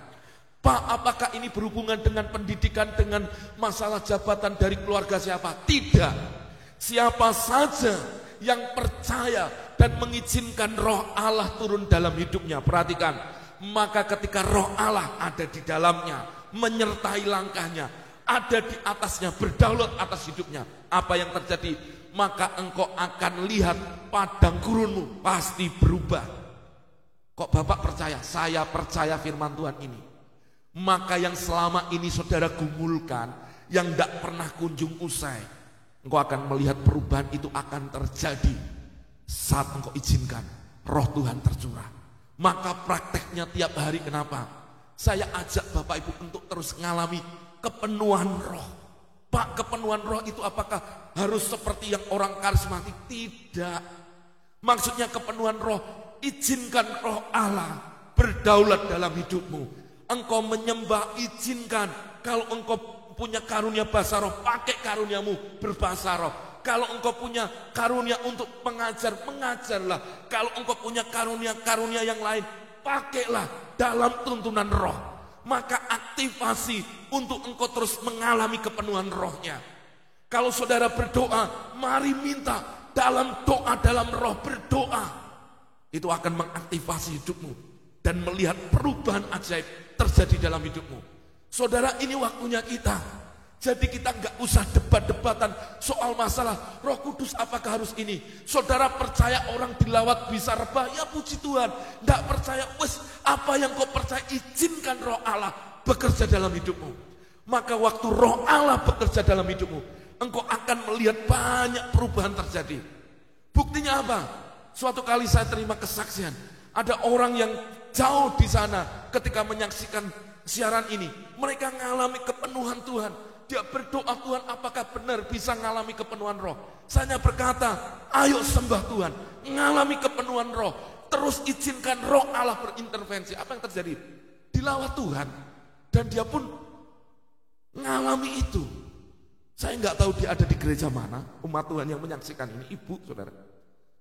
Pak, apakah ini berhubungan dengan pendidikan, dengan masalah jabatan dari keluarga siapa? Tidak. Siapa saja yang percaya dan mengizinkan roh Allah turun dalam hidupnya, perhatikan, maka ketika roh Allah ada di dalamnya, menyertai langkahnya, ada di atasnya, berdaulat atas hidupnya, apa yang terjadi? Maka engkau akan lihat padang gurunmu pasti berubah. Kok Bapak percaya? Saya percaya firman Tuhan ini. Maka yang selama ini saudara gumulkan, yang tidak pernah kunjung usai, engkau akan melihat perubahan itu akan terjadi saat engkau izinkan roh Tuhan tercurah. Maka prakteknya tiap hari, kenapa? Saya ajak Bapak Ibu untuk terus mengalami kepenuhan roh. Pak, kepenuhan roh itu apakah harus seperti yang orang karismatik? Tidak. Maksudnya kepenuhan roh, izinkan roh Allah berdaulat dalam hidupmu. Engkau menyembah, izinkan. Kalau engkau punya karunia bahasa roh, pakai karuniamu berbahasa roh. Kalau engkau punya karunia untuk mengajar, mengajarlah. Kalau engkau punya karunia-karunia yang lain, pakailah dalam tuntunan roh. Maka aktivasi untuk engkau terus mengalami kepenuhan rohnya. Kalau saudara berdoa, mari minta dalam doa, dalam roh berdoa. Itu akan mengaktifasi hidupmu dan melihat perubahan ajaib terjadi dalam hidupmu. Saudara, ini waktunya kita. Jadi kita nggak usah debat-debatan soal masalah Roh Kudus apakah harus ini. Saudara percaya orang dilawat bisa rebah, ya puji Tuhan. Nggak percaya, wes apa yang kau percaya, izinkan Roh Allah bekerja dalam hidupmu. Maka waktu Roh Allah bekerja dalam hidupmu, engkau akan melihat banyak perubahan terjadi. Buktinya apa? Suatu kali saya terima kesaksian, ada orang yang jauh di sana ketika menyaksikan siaran ini, mereka mengalami kepenuhan Tuhan. Dia berdoa, Tuhan apakah benar bisa mengalami kepenuhan roh? Saya berkata, ayo sembah Tuhan, mengalami kepenuhan roh. Terus izinkan roh Allah berintervensi. Apa yang terjadi? Dilawat Tuhan. Dan dia pun mengalami itu. Saya nggak tahu dia ada di gereja mana, umat Tuhan yang menyaksikan ini, ibu, saudara.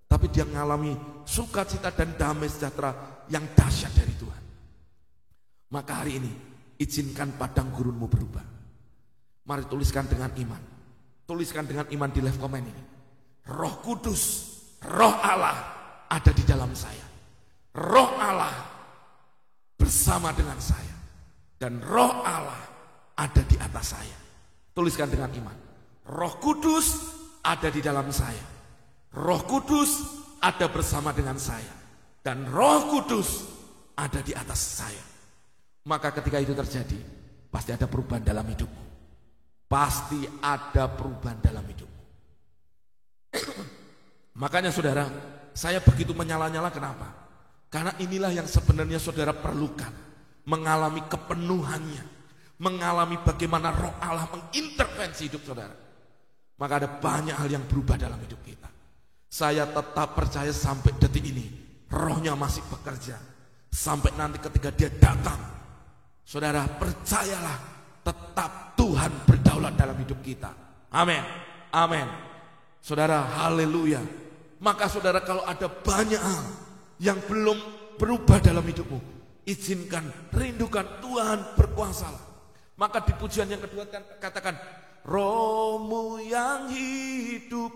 Tapi dia mengalami sukacita dan damai sejahtera yang dahsyat dari Tuhan. Maka hari ini, izinkan padang gurunmu berubah. Mari tuliskan dengan iman. Tuliskan dengan iman di live komen ini. Roh Kudus, Roh Allah ada di dalam saya. Roh Allah bersama dengan saya. Dan Roh Allah ada di atas saya. Tuliskan dengan iman. Roh Kudus ada di dalam saya. Roh Kudus ada bersama dengan saya. Dan Roh Kudus ada di atas saya. Maka ketika itu terjadi, pasti ada perubahan dalam hidupmu. Pasti ada perubahan dalam hidupmu. Makanya saudara, saya begitu menyala-nyala, kenapa? Karena inilah yang sebenarnya saudara perlukan. Mengalami kepenuhannya. Mengalami bagaimana roh Allah mengintervensi hidup saudara. Maka ada banyak hal yang berubah dalam hidup kita. Saya tetap percaya sampai detik ini, rohnya masih bekerja. Sampai nanti ketika dia datang, saudara percayalah, tetap Tuhan berdaulat dalam hidup kita. Amin. Amin. Saudara, haleluya. Maka saudara, kalau ada banyak hal yang belum berubah dalam hidupmu, izinkan, rindukan Tuhan berkuasalah. Maka di pujian yang kedua katakan, Rohmu yang hidup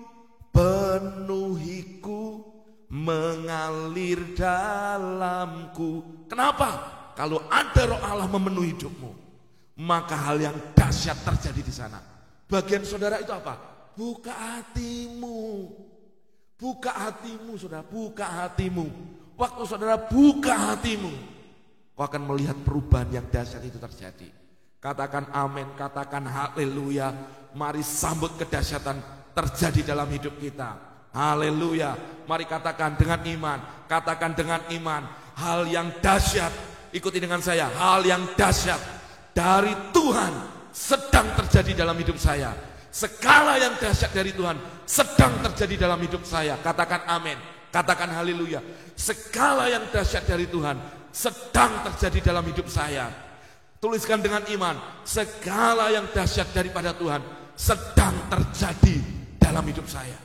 penuhiku, mengalir dalamku. Kenapa? Kalau ada Roh Allah memenuhi hidupmu, maka hal yang dahsyat terjadi di sana. Bagian saudara itu apa? Buka hatimu. Buka hatimu, saudara, buka hatimu. Waktu saudara buka hatimu, kau akan melihat perubahan yang dahsyat itu terjadi. Katakan amin, katakan haleluya. Mari sambut kedahsyatan terjadi dalam hidup kita. Haleluya. Mari katakan dengan iman, katakan dengan iman. Hal yang dahsyat, ikuti dengan saya, hal yang dahsyat dari Tuhan sedang terjadi dalam hidup saya. Skala yang dahsyat dari Tuhan sedang terjadi dalam hidup saya. Katakan amin, katakan haleluya. Skala yang dahsyat dari Tuhan sedang terjadi dalam hidup saya. Tuliskan dengan iman, segala yang dahsyat daripada Tuhan sedang terjadi dalam hidup saya.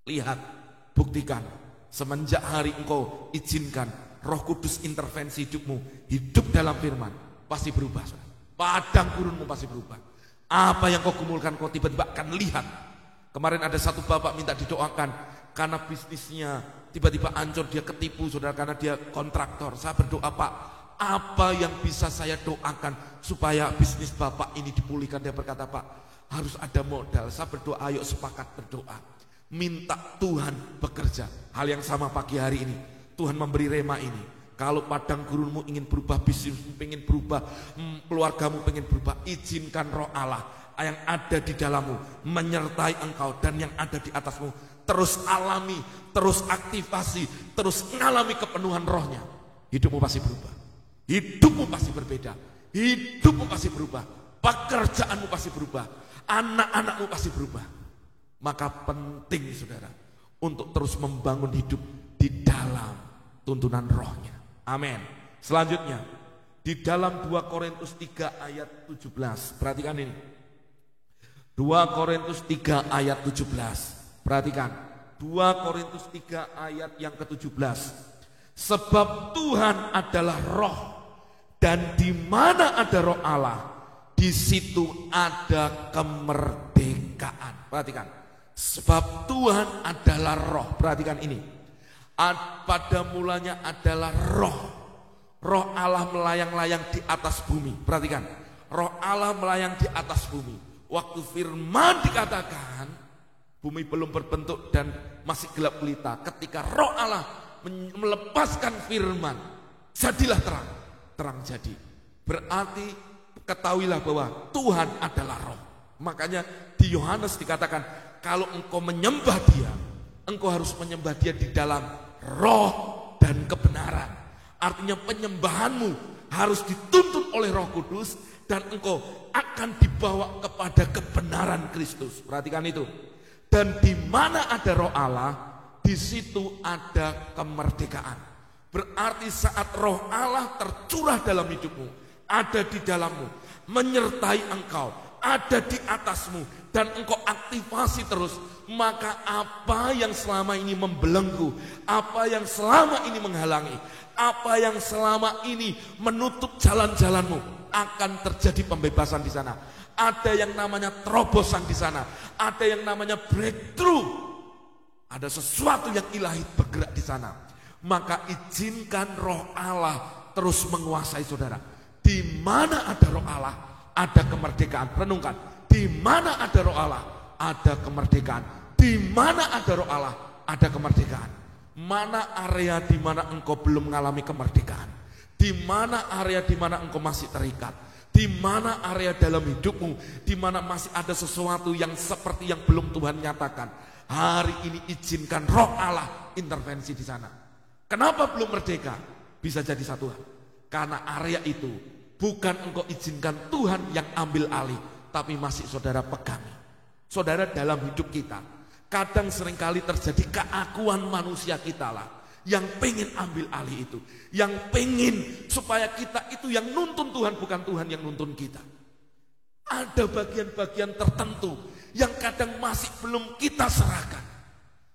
Lihat, buktikan, semenjak hari engkau izinkan Roh Kudus intervensi hidupmu, hidup dalam firman, pasti berubah. Padang gurunmu pasti berubah. Apa yang kau gumulkan, kau tiba-tiba akan lihat. Kemarin ada satu bapak minta didoakan karena bisnisnya tiba-tiba hancur, dia ketipu, saudara, karena dia kontraktor. Saya berdoa, Pak, apa yang bisa saya doakan supaya bisnis bapak ini dipulihkan? Dia berkata, Pak, harus ada modal. Saya berdoa, ayo sepakat berdoa, minta Tuhan bekerja. Hal yang sama pagi hari ini, Tuhan memberi rema ini. Kalau padang gurunmu ingin berubah, bisnismu ingin berubah, keluargamu ingin berubah, izinkan Roh Allah yang ada di dalammu menyertai engkau dan yang ada di atasmu. Terus alami, terus aktivasi, terus mengalami kepenuhan Rohnya. Hidupmu pasti berubah, hidupmu pasti berbeda, hidupmu pasti berubah, pekerjaanmu pasti berubah, anak-anakmu pasti berubah. Maka penting, saudara, untuk terus membangun hidup di dalam tuntunan Rohnya. Amin. Selanjutnya, di dalam 2 Korintus 3 ayat 17. Perhatikan ini. 2 Korintus 3 ayat 17. Perhatikan. 2 Korintus 3 ayat yang ke-17. Sebab Tuhan adalah Roh, dan di mana ada Roh Allah, di situ ada kemerdekaan. Perhatikan. Sebab Tuhan adalah Roh. Perhatikan ini. Pada mulanya adalah Roh. Roh Allah melayang-layang di atas bumi. Perhatikan, Roh Allah melayang di atas bumi. Waktu firman dikatakan, bumi belum berbentuk dan masih gelap gulita. Ketika Roh Allah melepaskan firman, jadilah terang. Terang jadi. Berarti ketahuilah bahwa Tuhan adalah Roh. Makanya di Yohanes dikatakan, kalau engkau menyembah Dia, engkau harus menyembah Dia di dalam roh dan kebenaran. Artinya penyembahanmu harus dituntun oleh Roh Kudus dan engkau akan dibawa kepada kebenaran Kristus. Perhatikan itu. Dan di mana ada Roh Allah, di situ ada kemerdekaan. Berarti saat Roh Allah tercurah dalam hidupmu, ada di dalammu, menyertai engkau, ada di atasmu, dan engkau aktivasi terus, maka apa yang selama ini membelenggu, apa yang selama ini menghalangi, apa yang selama ini menutup jalan-jalanmu, akan terjadi pembebasan di sana. Ada yang namanya terobosan di sana, ada yang namanya breakthrough, ada sesuatu yang ilahi bergerak di sana. Maka izinkan Roh Allah terus menguasai saudara. Di mana ada Roh Allah, ada kemerdekaan. Renungkan, di mana ada Roh Allah, ada kemerdekaan. Di mana ada Roh Allah, ada kemerdekaan. Mana area di mana engkau belum mengalami kemerdekaan? Di mana area di mana engkau masih terikat? Di mana area dalam hidupmu di mana masih ada sesuatu yang seperti yang belum Tuhan nyatakan? Hari ini izinkan Roh Allah intervensi di sana. Kenapa belum merdeka? Bisa jadi satu hal. Karena area itu bukan engkau izinkan Tuhan yang ambil alih, tapi masih saudara pegangi. Saudara, dalam hidup kita kadang seringkali terjadi keakuan manusia kita lah yang pengen ambil alih itu, yang pengen supaya kita itu yang nuntun Tuhan, bukan Tuhan yang nuntun kita. Ada bagian-bagian tertentu yang kadang masih belum kita serahkan.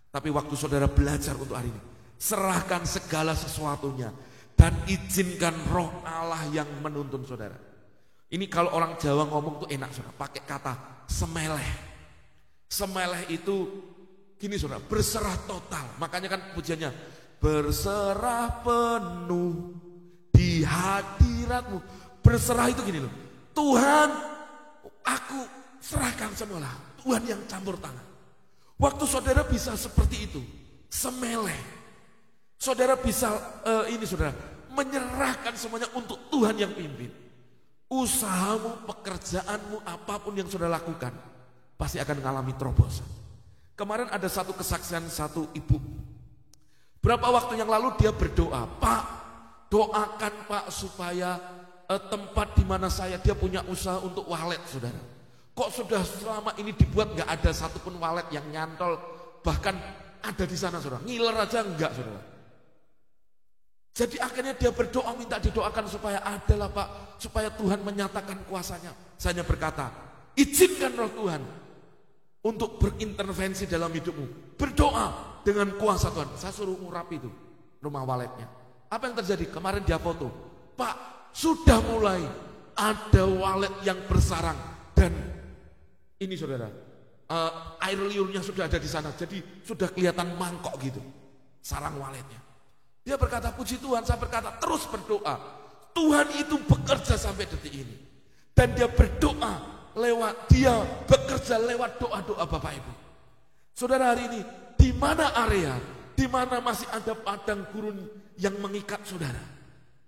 Tapi waktu saudara belajar untuk hari ini, serahkan segala sesuatunya dan izinkan roh Allah yang menuntun saudara. Ini kalau orang Jawa ngomong tuh enak saudara, pakai kata semeleh. Semeleh itu gini saudara, berserah total. Makanya kan pujiannya, berserah penuh di hadiratmu. Berserah itu gini loh, Tuhan aku serahkan semualah, Tuhan yang campur tangan. Waktu saudara bisa seperti itu, semeleh. Saudara bisa saudara, menyerahkan semuanya untuk Tuhan yang pimpin. Usahamu, pekerjaanmu, apapun yang saudara lakukan, pasti akan mengalami terobosan. Kemarin ada satu kesaksian satu ibu. Berapa waktu yang lalu dia berdoa, Pak, doakan Pak supaya tempat di mana dia punya usaha untuk walet saudara. Kok sudah selama ini dibuat gak ada satupun walet yang nyantol, bahkan ada di sana saudara, ngiler aja enggak saudara. Jadi akhirnya dia berdoa, minta didoakan supaya adalah Pak, supaya Tuhan menyatakan kuasanya. Saya berkata, izinkan roh Tuhan untuk berintervensi dalam hidupmu. Berdoa dengan kuasa Tuhan. Saya suruh ngurapi itu rumah waletnya. Apa yang terjadi? Kemarin dia foto, Pak, sudah mulai ada walet yang bersarang. Dan ini saudara, air liurnya sudah ada di sana. Jadi sudah kelihatan mangkok gitu, sarang waletnya. Dia berkata, puji Tuhan. Saya berkata, terus berdoa. Tuhan itu bekerja sampai detik ini. Dan dia berdoa dia bekerja lewat doa-doa Bapak Ibu. Saudara, hari ini di mana area, di mana masih ada padang gurun yang mengikat saudara,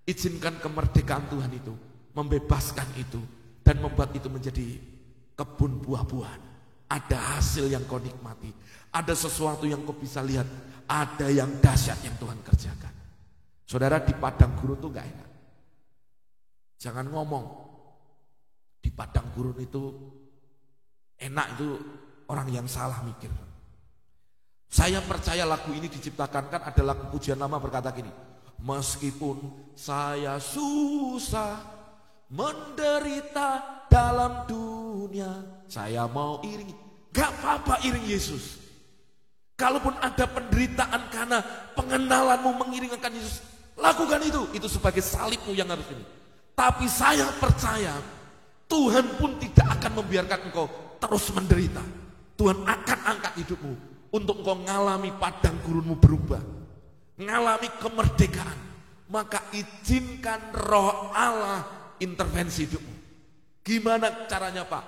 izinkan kemerdekaan Tuhan itu membebaskan itu dan membuat itu menjadi kebun buah-buahan. Ada hasil yang kau nikmati, ada sesuatu yang kau bisa lihat, ada yang dahsyat yang Tuhan kerjakan. Saudara, di padang gurun itu gak enak. Jangan ngomong di padang gurun itu enak, itu orang yang salah mikir. Saya percaya lagu ini diciptakan, kan ada lagu pujian lama berkata gini, meskipun saya susah menderita dalam dunia, saya mau iringi. Gak apa-apa iring Yesus. Kalaupun ada penderitaan karena pengenalanmu mengiringkan Yesus, lakukan itu sebagai salibmu yang harus ini. Tapi saya percaya Tuhan pun tidak akan membiarkan engkau terus menderita. Tuhan akan angkat hidupmu untuk engkau mengalami padang gurunmu berubah, mengalami kemerdekaan. Maka izinkan roh Allah intervensi hidupmu. Gimana caranya Pak?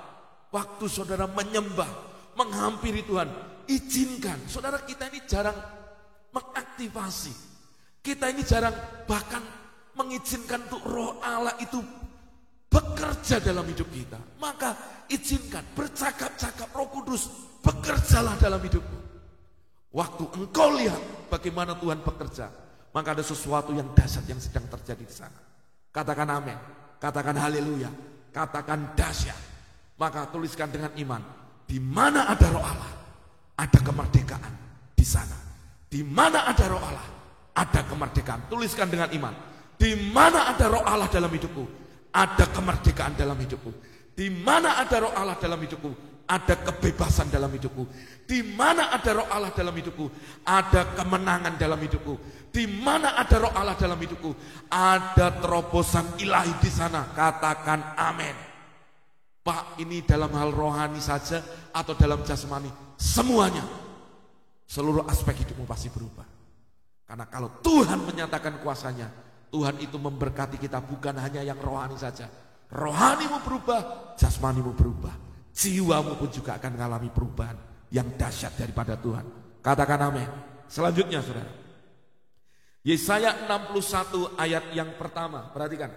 Waktu saudara menyembah, menghampiri Tuhan, izinkan. Saudara, kita ini jarang mengaktifasi. Kita ini jarang bahkan mengizinkan untuk roh Allah itu bekerja dalam hidup kita. Maka izinkan, bercakap-cakap, Roh Kudus bekerjalah dalam hidupmu. Waktu engkau lihat bagaimana Tuhan bekerja, maka ada sesuatu yang dahsyat yang sedang terjadi di sana. Katakan amin, katakan haleluya, katakan dahsyat. Maka tuliskan dengan iman, di mana ada roh Allah, ada kemerdekaan di sana. Di mana ada roh Allah, ada kemerdekaan. Tuliskan dengan iman, di mana ada roh Allah dalam hidupku, ada kemerdekaan dalam hidupku. Di mana ada roh Allah dalam hidupku, ada kebebasan dalam hidupku. Di mana ada roh Allah dalam hidupku, ada kemenangan dalam hidupku. Di mana ada roh Allah dalam hidupku, ada terobosan ilahi di sana. Katakan amin. Pak, ini dalam hal rohani saja atau dalam jasmani, semuanya, seluruh aspek hidupmu pasti berubah. Karena kalau Tuhan menyatakan kuasanya, Tuhan itu memberkati kita bukan hanya yang rohani saja. Rohanimu berubah, jasmanimu berubah, jiwamu pun juga akan mengalami perubahan yang dahsyat daripada Tuhan. Katakan amin. Selanjutnya saudara, Yesaya 61 ayat yang pertama, perhatikan.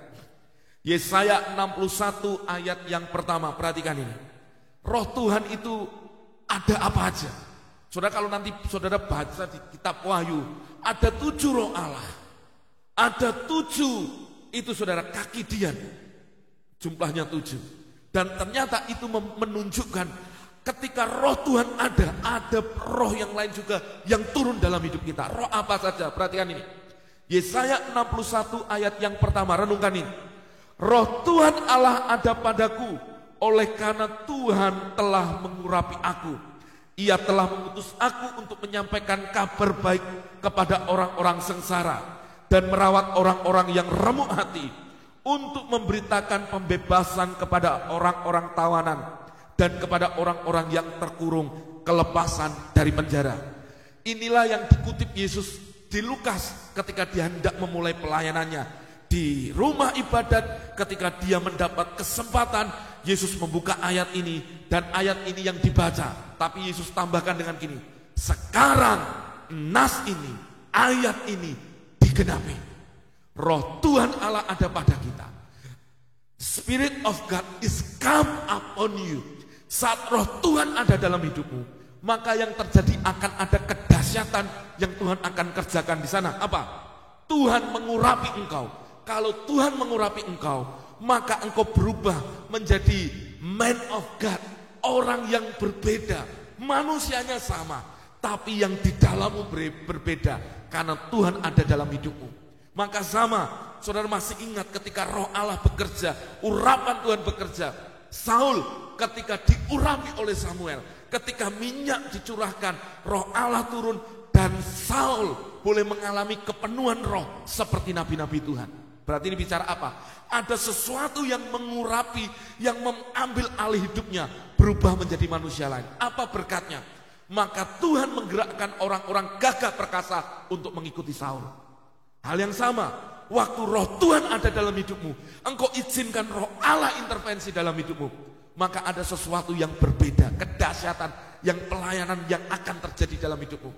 Yesaya 61 ayat yang pertama, perhatikan ini. Roh Tuhan itu ada apa aja? Saudara, kalau nanti saudara baca di kitab Wahyu, ada 7 roh Allah. Ada 7 itu saudara kaki dian. Jumlahnya 7. Dan ternyata itu menunjukkan ketika roh Tuhan ada roh yang lain juga yang turun dalam hidup kita. Roh apa saja? Perhatikan ini. Yesaya 61 ayat yang pertama, renungkan ini. Roh Tuhan Allah ada padaku, oleh karena Tuhan telah mengurapi aku. Ia telah mengutus aku untuk menyampaikan kabar baik kepada orang-orang sengsara. dan merawat orang-orang yang remuk hati, untuk memberitakan pembebasan kepada orang-orang tawanan dan kepada orang-orang yang terkurung kelepasan dari penjara. Inilah yang dikutip Yesus di Lukas ketika dia hendak memulai pelayanannya di rumah ibadat. Ketika dia mendapat kesempatan, Yesus membuka ayat ini, dan ayat ini yang dibaca. Tapi Yesus tambahkan dengan gini, sekarang nas ini, ayat ini digenapi. Roh Tuhan Allah ada pada kita. Spirit of God is come upon you. Saat roh Tuhan ada dalam hidupmu, maka yang terjadi akan ada kedahsyatan yang Tuhan akan kerjakan di sana. Apa? Tuhan mengurapi engkau. Kalau Tuhan mengurapi engkau, maka engkau berubah menjadi man of God, orang yang berbeda. Manusianya sama, tapi yang di dalammu berbeda, karena Tuhan ada dalam hidupmu. Maka sama, saudara masih ingat ketika roh Allah bekerja, urapan Tuhan bekerja. Saul ketika diurapi oleh Samuel, ketika minyak dicurahkan, roh Allah turun, dan Saul boleh mengalami kepenuhan roh seperti nabi-nabi Tuhan. Berarti ini bicara apa? Ada sesuatu yang mengurapi, yang mengambil alih hidupnya, berubah menjadi manusia lain. Apa berkatnya? Maka Tuhan menggerakkan orang-orang gagah perkasa untuk mengikuti Saul. Hal yang sama, waktu roh Tuhan ada dalam hidupmu, engkau izinkan roh Allah intervensi dalam hidupmu, maka ada sesuatu yang berbeda, kedahsyatan, yang pelayanan yang akan terjadi dalam hidupmu.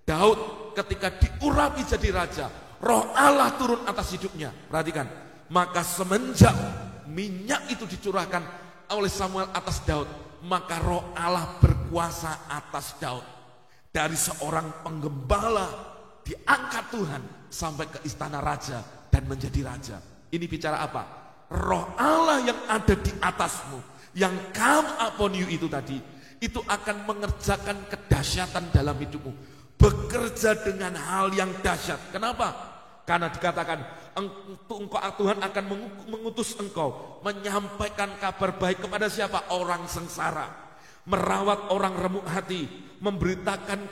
Daud ketika diurapi jadi raja, roh Allah turun atas hidupnya. Perhatikan, maka semenjak minyak itu dicurahkan oleh Samuel atas Daud, maka roh Allah berkuasa atas Daud. Dari seorang penggembala diangkat Tuhan sampai ke istana raja dan menjadi raja. Ini bicara apa? Roh Allah yang ada di atasmu, yang come upon you itu tadi, itu akan mengerjakan kedahsyatan dalam hidupmu. Bekerja dengan hal yang dahsyat. Kenapa? Karena dikatakan Tuhan akan mengutus engkau menyampaikan kabar baik kepada siapa? Orang sengsara, merawat orang remuk hati, memberitakan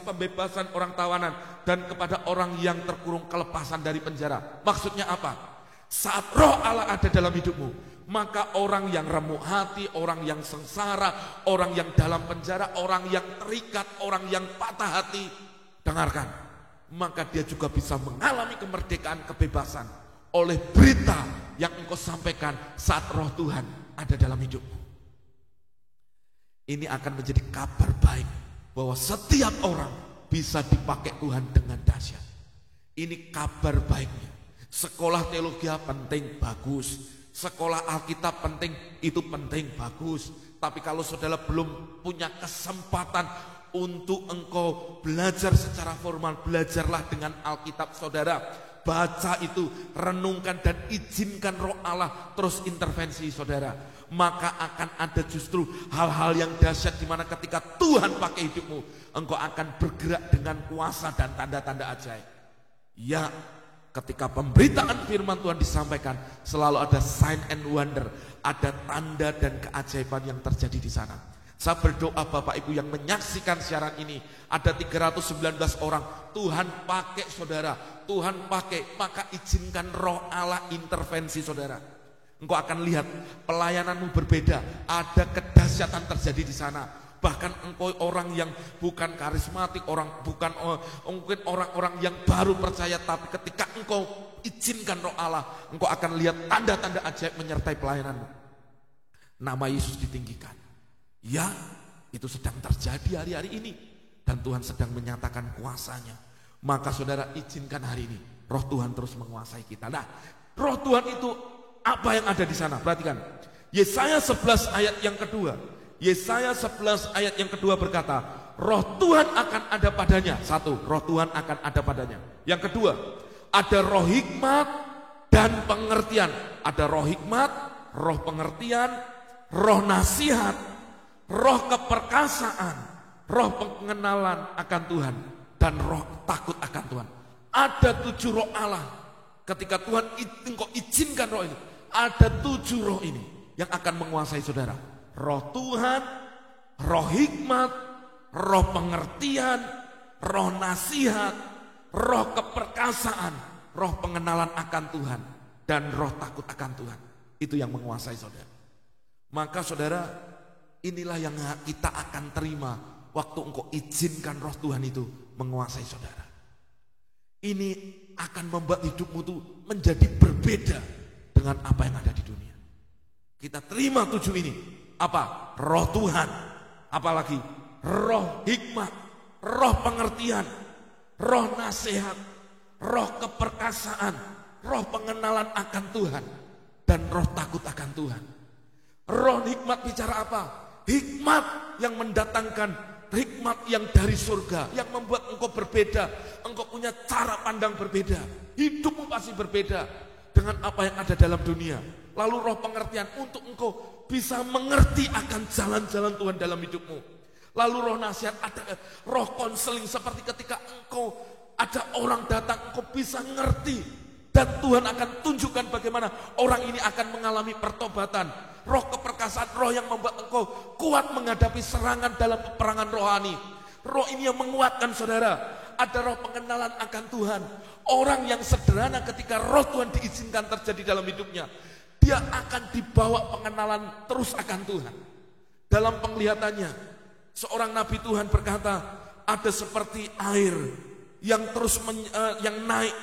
pembebasan orang tawanan, dan kepada orang yang terkurung kelepasan dari penjara. Maksudnya apa? Saat roh Allah ada dalam hidupmu, maka orang yang remuk hati, orang yang sengsara, orang yang dalam penjara, orang yang terikat, orang yang patah hati, dengarkan, maka dia juga bisa mengalami kemerdekaan, kebebasan oleh berita yang engkau sampaikan saat roh Tuhan ada dalam hidupmu. Ini akan menjadi kabar baik bahwa setiap orang bisa dipakai Tuhan dengan dahsyat. Ini kabar baiknya. Sekolah teologi penting, bagus. Sekolah Alkitab penting, itu penting, bagus. Tapi kalau saudara belum punya kesempatan untuk engkau belajar secara formal, belajarlah dengan Alkitab saudara. Baca itu, renungkan dan izinkan roh Allah terus intervensi saudara. Maka akan ada justru hal-hal yang dahsyat di mana ketika Tuhan pakai hidupmu, engkau akan bergerak dengan kuasa dan tanda-tanda ajaib. Ya, ketika pemberitaan firman Tuhan disampaikan, selalu ada sign and wonder, ada tanda dan keajaiban yang terjadi di sana. Saya berdoa Bapak Ibu yang menyaksikan siaran ini, ada 319 orang, Tuhan pakai saudara, Tuhan pakai, maka izinkan roh Allah intervensi saudara. Engkau akan lihat pelayananmu berbeda, ada kedahsyatan terjadi di sana. Bahkan engkau orang yang bukan karismatik, mungkin orang-orang yang baru percaya, tapi ketika engkau izinkan roh Allah, engkau akan lihat tanda-tanda ajaib menyertai pelayananmu. Nama Yesus ditinggikan. Ya, itu sedang terjadi hari-hari ini, dan Tuhan sedang menyatakan kuasanya. Maka saudara izinkan hari ini roh Tuhan terus menguasai kita. Nah, roh Tuhan itu apa yang ada di sana? Perhatikan, Yesaya 11 ayat yang kedua. Yesaya 11 ayat yang kedua berkata, roh Tuhan akan ada padanya. Satu, roh Tuhan akan ada padanya. Yang kedua, ada roh hikmat dan pengertian. Ada roh hikmat, roh pengertian, roh nasihat, roh keperkasaan, roh pengenalan akan Tuhan, dan roh takut akan Tuhan. Ada 7 roh Allah. Ketika Tuhan engkau izinkan roh ini, ada 7 roh ini yang akan menguasai saudara. Roh Tuhan, roh hikmat, roh pengertian, roh nasihat, roh keperkasaan, roh pengenalan akan Tuhan, dan roh takut akan Tuhan. Itu yang menguasai saudara. Maka saudara, inilah yang kita akan terima waktu engkau izinkan roh Tuhan itu menguasai saudara. Ini akan membuat hidupmu itu menjadi berbeda dengan apa yang ada di dunia. Kita terima 7 ini. Apa? Roh Tuhan. Apalagi roh hikmat, roh pengertian, roh nasihat, roh keperkasaan, roh pengenalan akan Tuhan, dan roh takut akan Tuhan. Roh hikmat bicara apa? Hikmat yang mendatangkan, hikmat yang dari surga, yang membuat engkau berbeda. Engkau punya cara pandang berbeda. Hidupmu pasti berbeda dengan apa yang ada dalam dunia. Lalu roh pengertian untuk engkau bisa mengerti akan jalan-jalan Tuhan dalam hidupmu. Lalu roh nasihat, ada roh konseling seperti ketika engkau ada orang datang, engkau bisa ngerti. Dan Tuhan akan tunjukkan bagaimana orang ini akan mengalami pertobatan. Roh keperkasaan, roh yang membuat engkau kuat menghadapi serangan dalam peperangan rohani. Roh ini yang menguatkan saudara. Ada roh pengenalan akan Tuhan. Orang yang sederhana ketika roh Tuhan diizinkan terjadi dalam hidupnya, dia akan dibawa pengenalan terus akan Tuhan. Dalam penglihatannya, seorang nabi Tuhan berkata, ada seperti air yang terus yang naik,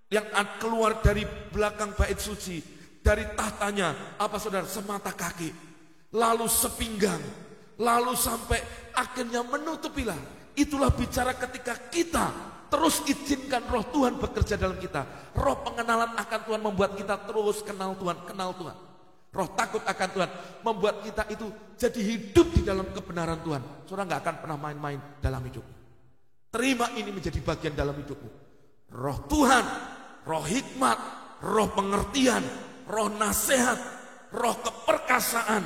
yang keluar dari belakang bait suci, dari tahtanya, apa saudara, semata kaki, lalu sepinggang, lalu sampai akhirnya menutupilah. Itulah bicara ketika kita terus izinkan roh Tuhan bekerja dalam kita. Roh pengenalan akan Tuhan membuat kita terus kenal Tuhan, kenal Tuhan. Roh takut akan Tuhan membuat kita itu jadi hidup di dalam kebenaran Tuhan. Saudara gak akan pernah main-main dalam hidupmu. Terima ini menjadi bagian dalam hidupmu. Roh Tuhan, roh hikmat, roh pengertian, roh nasihat, roh keperkasaan,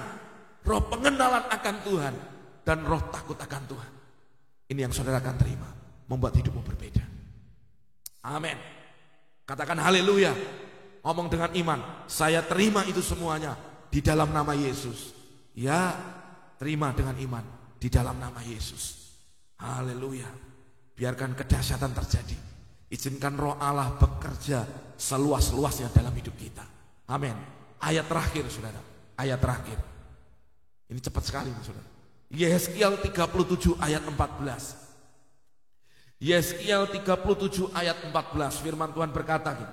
roh pengenalan akan Tuhan, dan roh takut akan Tuhan. Ini yang saudara akan terima, membuat hidupmu berbeda. Amin. Katakan haleluya. Ngomong dengan iman, saya terima itu semuanya di dalam nama Yesus. Ya, terima dengan iman di dalam nama Yesus. Haleluya. Biarkan kedahsyatan terjadi. Izinkan roh Allah bekerja seluas-luasnya dalam hidup kita. Amin. Ayat terakhir saudara, ayat terakhir. Ini cepat sekali saudara. Yeskiel 37 ayat 14. Yeskiel 37 ayat 14, firman Tuhan berkata gini,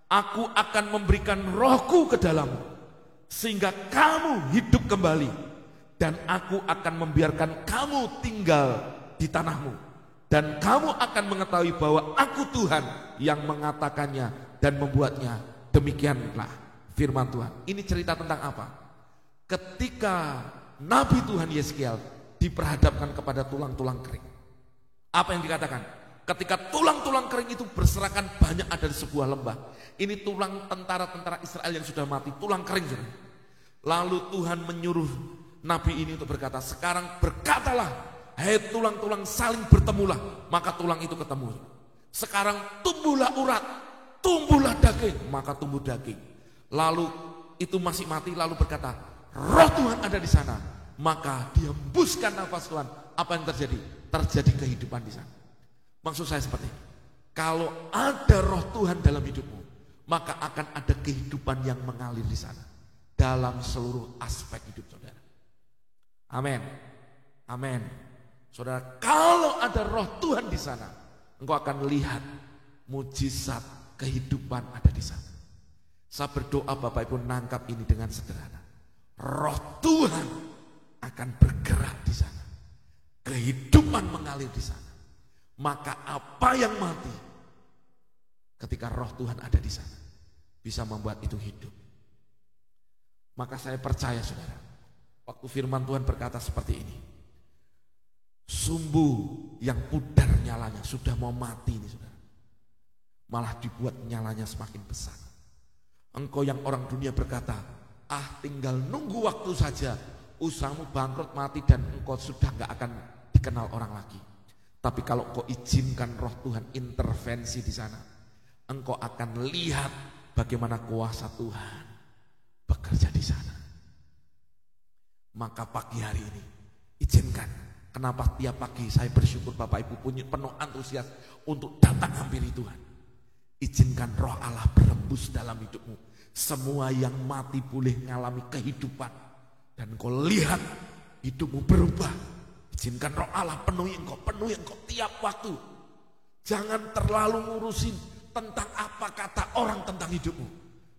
aku akan memberikan rohku ke dalammu, sehingga kamu hidup kembali, dan aku akan membiarkan kamu tinggal di tanahmu, dan kamu akan mengetahui bahwa aku Tuhan yang mengatakannya dan membuatnya. Demikianlah firman Tuhan. Ini cerita tentang apa? Ketika Nabi Tuhan Yeskiel diperhadapkan kepada tulang-tulang kering. Apa yang dikatakan? Ketika tulang-tulang kering itu berserakan banyak ada di sebuah lembah. Ini tulang tentara-tentara Israel yang sudah mati, tulang kering. Lalu Tuhan menyuruh Nabi ini untuk berkata, sekarang berkatalah, hai tulang-tulang saling bertemulah, maka tulang itu ketemu. Sekarang tumbuhlah urat, tumbuhlah daging, maka tumbuh daging. Lalu itu masih mati, lalu berkata, roh Tuhan ada di sana, maka dihembuskan nafas Tuhan. Apa yang terjadi? Terjadi kehidupan di sana. Maksud saya seperti ini. Kalau ada roh Tuhan dalam hidupmu, maka akan ada kehidupan yang mengalir di sana dalam seluruh aspek hidup saudara. Amin. Amin. Saudara, kalau ada roh Tuhan di sana, engkau akan lihat mujizat kehidupan ada di sana. Saya berdoa Bapak Ibu nangkap ini dengan sederhana. Roh Tuhan akan bergerak di sana. Kehidupan mengalir di sana. Maka apa yang mati ketika roh Tuhan ada di sana bisa membuat itu hidup. Maka saya percaya saudara, waktu firman Tuhan berkata seperti ini, sumbu yang pudar nyalanya sudah mau mati ini saudara, malah dibuat nyalanya semakin besar. Engkau yang orang dunia berkata, tinggal nunggu waktu saja, usahamu bangkrut mati dan engkau sudah gak akan dikenal orang lagi. Tapi kalau engkau izinkan roh Tuhan intervensi di sana, engkau akan lihat bagaimana kuasa Tuhan bekerja di sana. Maka pagi hari ini izinkan, kenapa tiap pagi saya bersyukur Bapak Ibu punya penuh antusias untuk datang hampiri Tuhan. Izinkan roh Allah berembus dalam hidupmu. Semua yang mati boleh mengalami kehidupan. Dan kau lihat hidupmu berubah. Izinkan roh Allah penuhi engkau tiap waktu. Jangan terlalu ngurusin tentang apa kata orang tentang hidupmu.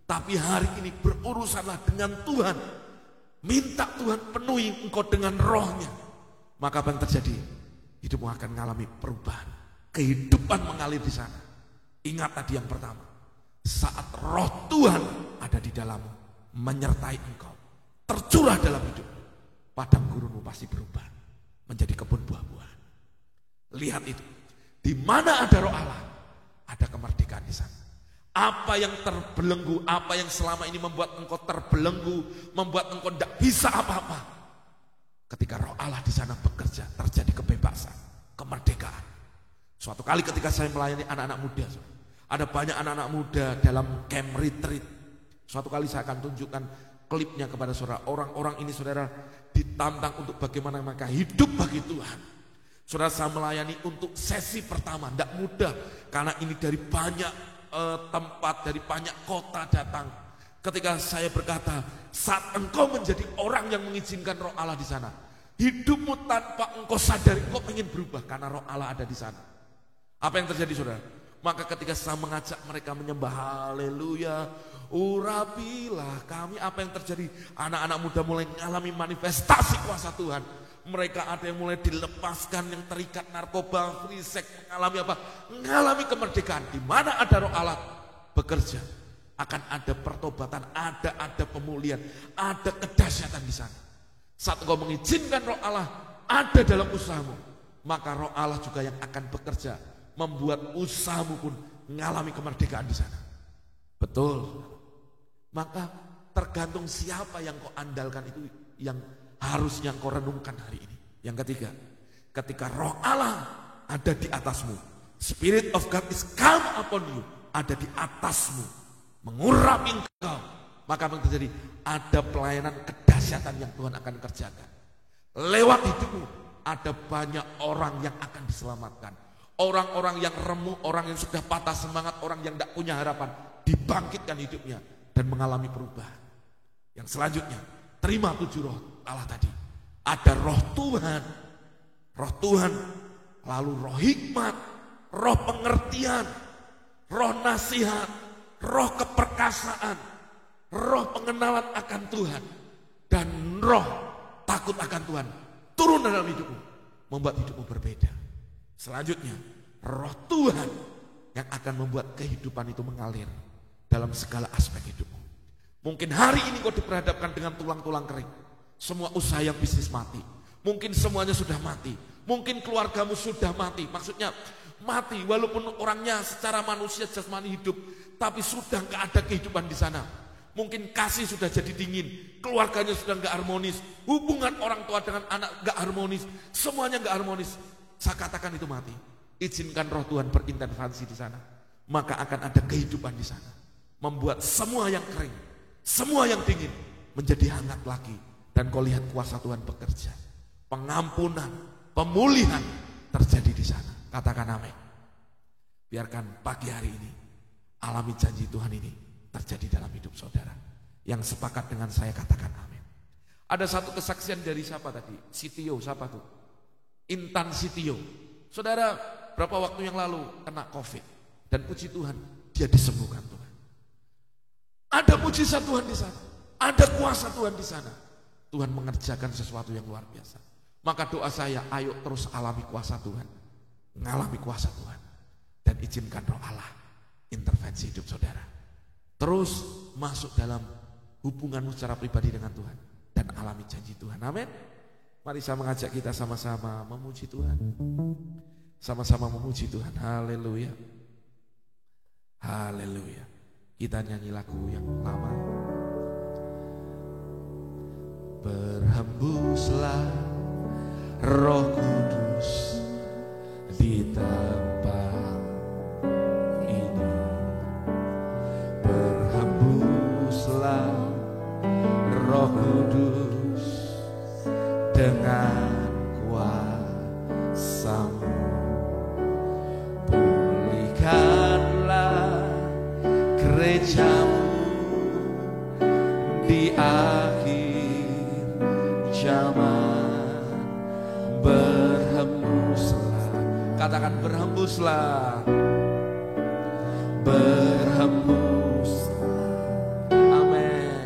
Tapi hari ini berurusanlah dengan Tuhan. Minta Tuhan penuhi engkau dengan rohnya. Maka apa yang terjadi? Hidupmu akan mengalami perubahan. Kehidupan mengalir di sana. Ingat tadi yang pertama, saat roh Tuhan ada di dalammu, menyertai engkau, tercurah dalam hidupmu, padang gurunmu pasti berubah menjadi kebun buah-buahan. Lihat itu, di mana ada roh Allah, ada kemerdekaan di sana. Apa yang terbelenggu, apa yang selama ini membuat engkau terbelenggu, membuat engkau tidak bisa apa-apa, ketika roh Allah di sana bekerja, terjadi kebebasan, kemerdekaan. Suatu kali ketika saya melayani anak-anak muda, ada banyak anak-anak muda dalam camp retreat. Suatu kali saya akan tunjukkan klipnya kepada saudara. Orang-orang ini saudara ditantang untuk bagaimana mereka hidup bagi Tuhan. Saudara, saya melayani untuk sesi pertama, tidak mudah. Karena ini dari banyak tempat, dari banyak kota datang. Ketika saya berkata, saat engkau menjadi orang yang mengizinkan roh Allah di sana, hidupmu tanpa engkau sadari, engkau ingin berubah karena roh Allah ada di sana. Apa yang terjadi saudara? Maka ketika saya mengajak mereka menyembah haleluya, urapilah kami, apa yang terjadi? Anak-anak muda mulai mengalami manifestasi kuasa Tuhan. Mereka ada yang mulai dilepaskan, yang terikat narkoba, free sex, mengalami apa? Mengalami kemerdekaan. Di mana ada roh Allah bekerja, akan ada pertobatan, ada pemulihan, ada kedahsyatan di sana. Saat engkau mengizinkan roh Allah ada dalam usahamu, maka roh Allah juga yang akan bekerja, membuat usahamu pun mengalami kemerdekaan di sana. Betul. Maka tergantung siapa yang kau andalkan, itu yang harusnya kau renungkan hari ini. Yang ketiga, ketika roh Allah ada di atasmu, Spirit of God is come upon you, ada di atasmu, mengurapi engkau, maka apa yang terjadi? Ada pelayanan kedahsyatan yang Tuhan akan kerjakan. Lewat hidupmu ada banyak orang yang akan diselamatkan. Orang-orang yang remuk, orang yang sudah patah semangat, orang yang tidak punya harapan, dibangkitkan hidupnya dan mengalami perubahan. Yang selanjutnya, terima 7 roh Allah tadi. Ada roh Tuhan, lalu roh hikmat, roh pengertian, roh nasihat, roh keperkasaan, roh pengenalan akan Tuhan, dan roh takut akan Tuhan turun dalam hidupmu, membuat hidupmu berbeda. Selanjutnya, roh Tuhan yang akan membuat kehidupan itu mengalir dalam segala aspek hidupmu. Mungkin hari ini kau diperhadapkan dengan tulang-tulang kering. Semua usaha yang bisnis mati. Mungkin semuanya sudah mati. Mungkin keluargamu sudah mati. Maksudnya mati walaupun orangnya secara manusia jasmani hidup, tapi sudah gak ada kehidupan di sana. Mungkin kasih sudah jadi dingin, keluarganya sudah gak harmonis, hubungan orang tua dengan anak gak harmonis, semuanya gak harmonis. Saya katakan itu mati. Izinkan roh Tuhan berintervensi di sana, maka akan ada kehidupan di sana, membuat semua yang kering, semua yang dingin menjadi hangat lagi. Dan kau lihat kuasa Tuhan bekerja, pengampunan, pemulihan terjadi di sana. Katakan amin. Biarkan pagi hari ini alami janji Tuhan ini terjadi dalam hidup saudara. Yang sepakat dengan saya katakan amin. Ada satu kesaksian dari siapa tadi? Sitio, siapa tuh? Intan Sitio. Saudara, berapa waktu yang lalu kena COVID, dan puji Tuhan dia disembuhkan Tuhan. Ada mujizat Tuhan di sana, ada kuasa Tuhan di sana. Tuhan mengerjakan sesuatu yang luar biasa. Maka doa saya, ayo terus alami kuasa Tuhan, mengalami kuasa Tuhan, dan izinkan roh Allah intervensi hidup saudara. Terus masuk dalam hubunganmu secara pribadi dengan Tuhan dan alami janji Tuhan. Amin. Mari saya mengajak kita sama-sama memuji Tuhan. Sama-sama memuji Tuhan. Haleluya. Haleluya. Kita nyanyi lagu yang lama. Berhembuslah Roh Kudus di tempat ini. Berhembuslah Roh Kudus dengan kuasa-Mu, pulihkanlah di akhir zaman berhembuslah. Katakan berhembuslah, berhembuslah. Amin.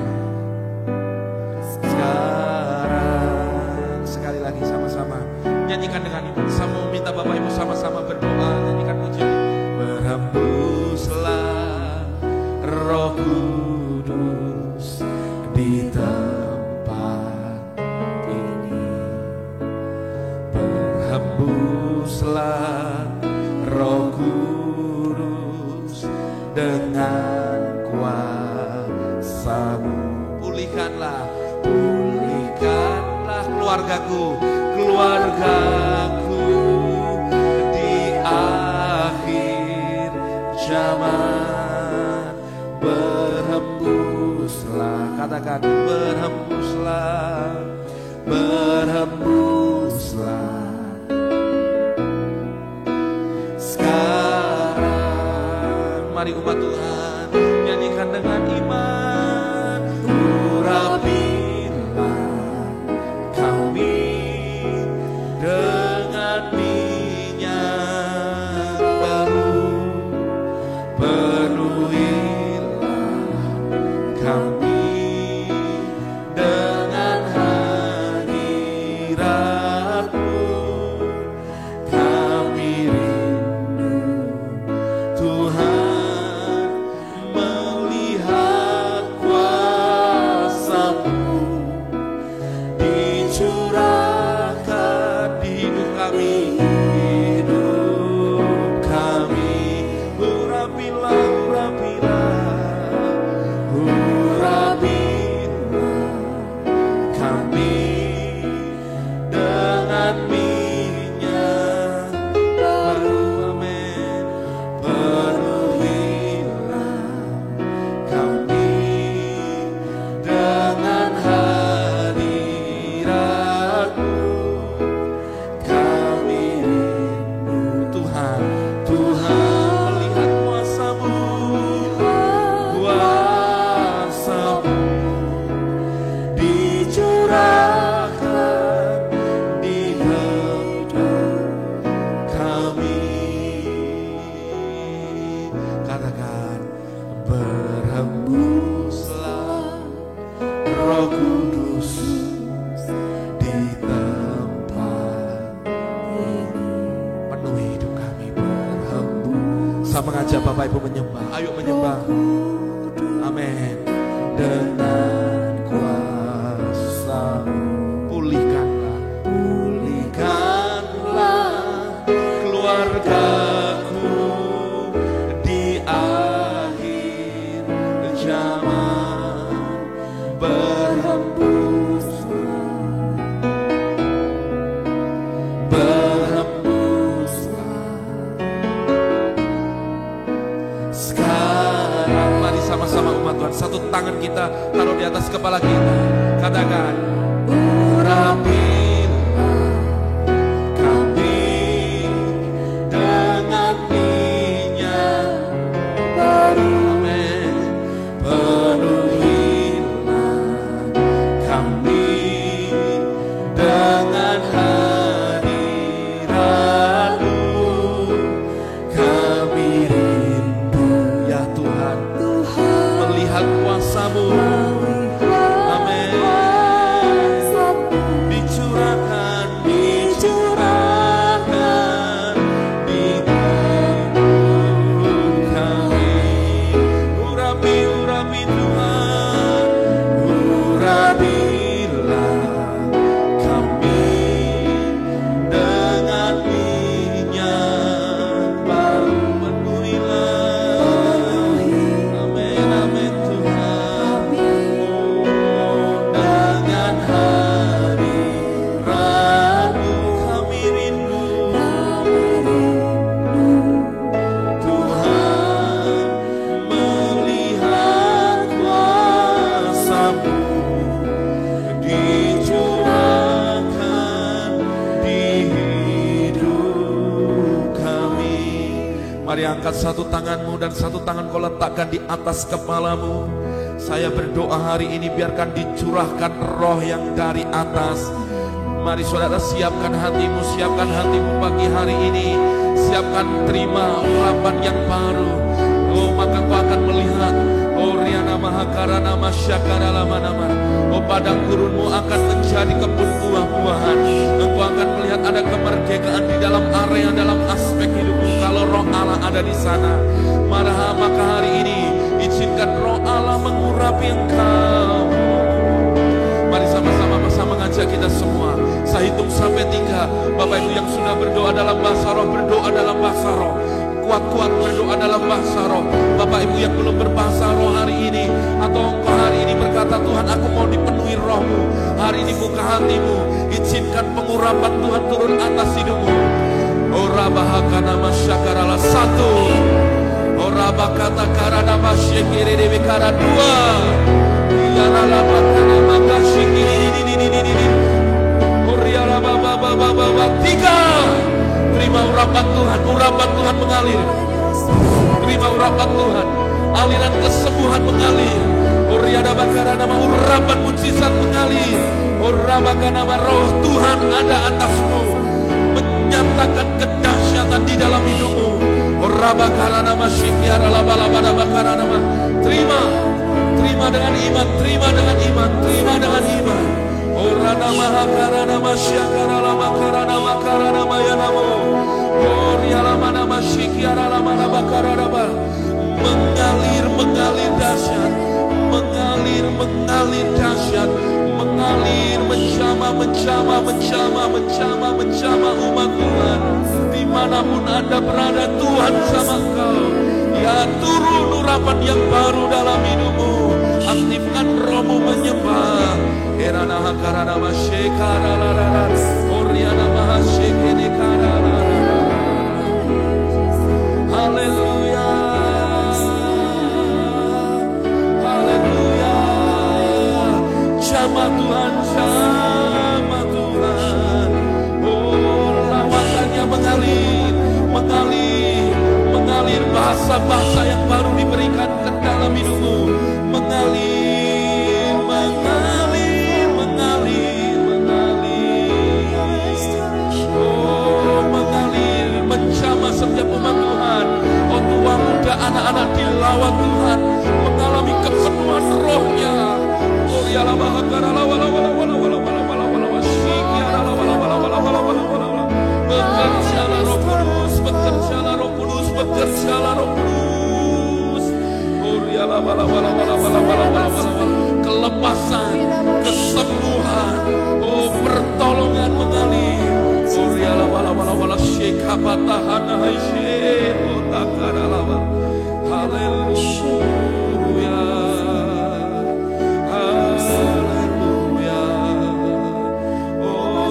Sekarang sekali lagi sama-sama nyanyikan dengan iman. Saya mau minta Bapak Ibu sama-sama berdoa, nyanyikan pujian. Berhembuslah Roh Kudus di tempat ini. Berhembuslah Roh Kudus dengan kuasa-Mu. Pulihkanlah, pulihkanlah keluargaku di akhir zaman. Berhembuslah, katakan berhembuslah, berhembuslah. Sekarang mari umat Tuhan nyanyikan dengan iman. Urapilah kami dengan minyak baru, penuhilah kami dengan hadirat-Mu. Kami rindu Tuhan melihat kuasa-Mu dicurahkan di hidup kami, hidup kami. Urapilah, urapilah, urapilah kami dengan minyak baru. Amin. Penuhilah kami dengan hadirat-Mu. Kami rindu Tuhan, Tuhan melihat kuasa-Mu, kuasa-Mu dicurahkan di hidup kami. Katakan berhembuslah Roh Kudus di tempat ini. Penuhi hidup kami, berhembus. Saya mengajak Bapak Ibu menyembah. Ayo menyembah. Amin. Dengan kuasa-Mu pulihkanlah, pulihkanlah keluargaku di akhir zaman. Berhembuslah, berhembuslah. Sekarang mari sama-sama umat Tuhan, satu tangan kita taruh di atas kepala kita. Katakan urapilah kami dengan minyak baru. Amin. Penuhilah kami dengan hadirat-Mu. Kami rindu ya Tuhan, melihat kuasa-Mu. Amin. Dicurahkan, dicurahkan di hidup kami. Urapi, urapi Tuhan, urapilah kami dengan minyak baru. Penuhilah, amin, amin Tuhan. Dengan hadirat-Mu kami rindu Tuhan melihat kuasa-Mu dicurahkan di hidup kami. Mari angkat satu tanganmu dan satu tangan kau letakkan di atas kepalamu. Saya berdoa hari ini biarkan dicurahkan roh yang dari atas. Mari saudara siapkan hatimu pagi hari ini. Siapkan terima urapan yang baru. Oh maka kau akan melihat, oh Riana Mahakara nama Syakara lama nama. Oh padang gurunmu akan menjadi kebun buah-buahan. Engkau akan melihat ada kemerdekaan di dalam area, dalam aspek hidupmu. Kalau roh Allah ada di sana. Maka hari ini izinkan roh Allah mengurapi engkau. Mari sama-sama mengajak kita semua. Saya hitung sampai 3. Bapak Ibu yang sudah berdoa dalam bahasa roh, berdoa dalam bahasa roh. Kuat-kuat berdoa dalam bahasa roh. Bapak Ibu yang belum berbahasa roh hari ini, atau engkau hari ini berkata, Tuhan aku mau dipenuhi rohmu. Hari ini buka hatimu, izinkan pengurapan Tuhan turun atas hidupmu. Ora bahaka nama syakarala 1. Ora bakata karana masyekere dewe kara 2. Yarala bakana maka syekere ini. Oriala baba 3. Terima urapan Tuhan mengalir. Terima urapan Tuhan, aliran kesembuhan mengalir. Oriada bakara nama urapan mujizat mengalir. Orabaka nama roh Tuhan ada atasmu, menyatakan kedahsyatan di dalam hidupmu. Orabakara nama syikiara laba-laba bakara nama. Terima dengan iman, terima dengan iman, terima dengan iman. Orana mahakara nama syakara lama karana makara nama ya namo. Oriala nama syikiara lama bakara nama. Mengalir dahsyat, mengalir dahsyat, mengalir menjama umat Tuhan. Dimanapun Anda berada, Tuhan sama engkau. Ya turun urapan yang baru dalam hidupmu. Aktifkan rohmu menyembah. Erana hakarana masyekara larara. Oriana mahasyekene karara. Haleluya. Haleluya. Jama Tuhan, jama Tuhan. Oh, lawatannya mengalir bahasa-bahasa yang baru diberikan ke dalam hidupmu. Mengalir. Oh, mengalir menjama setiap umat Tuhan. Oh, tua muda, anak-anak dilawat Tuhan, mengalami kepenuhan rohnya. Oh, ya la bahakara la wala wala wala wala wala wala wala wasyiki la wala wala wala wala wala wala. Bekerjalah Roh Kudus, bekerjalah Roh Kudus, bekerjalah Roh Kudus. Oh, ya la wala wala wala wala wala wala. Kelepasan, kesembuhan, oh pertolongan mengalir. Oh ya la wala wala wala syekapatahana haisye otakara lawa. Haleluya. Haleluya. Oh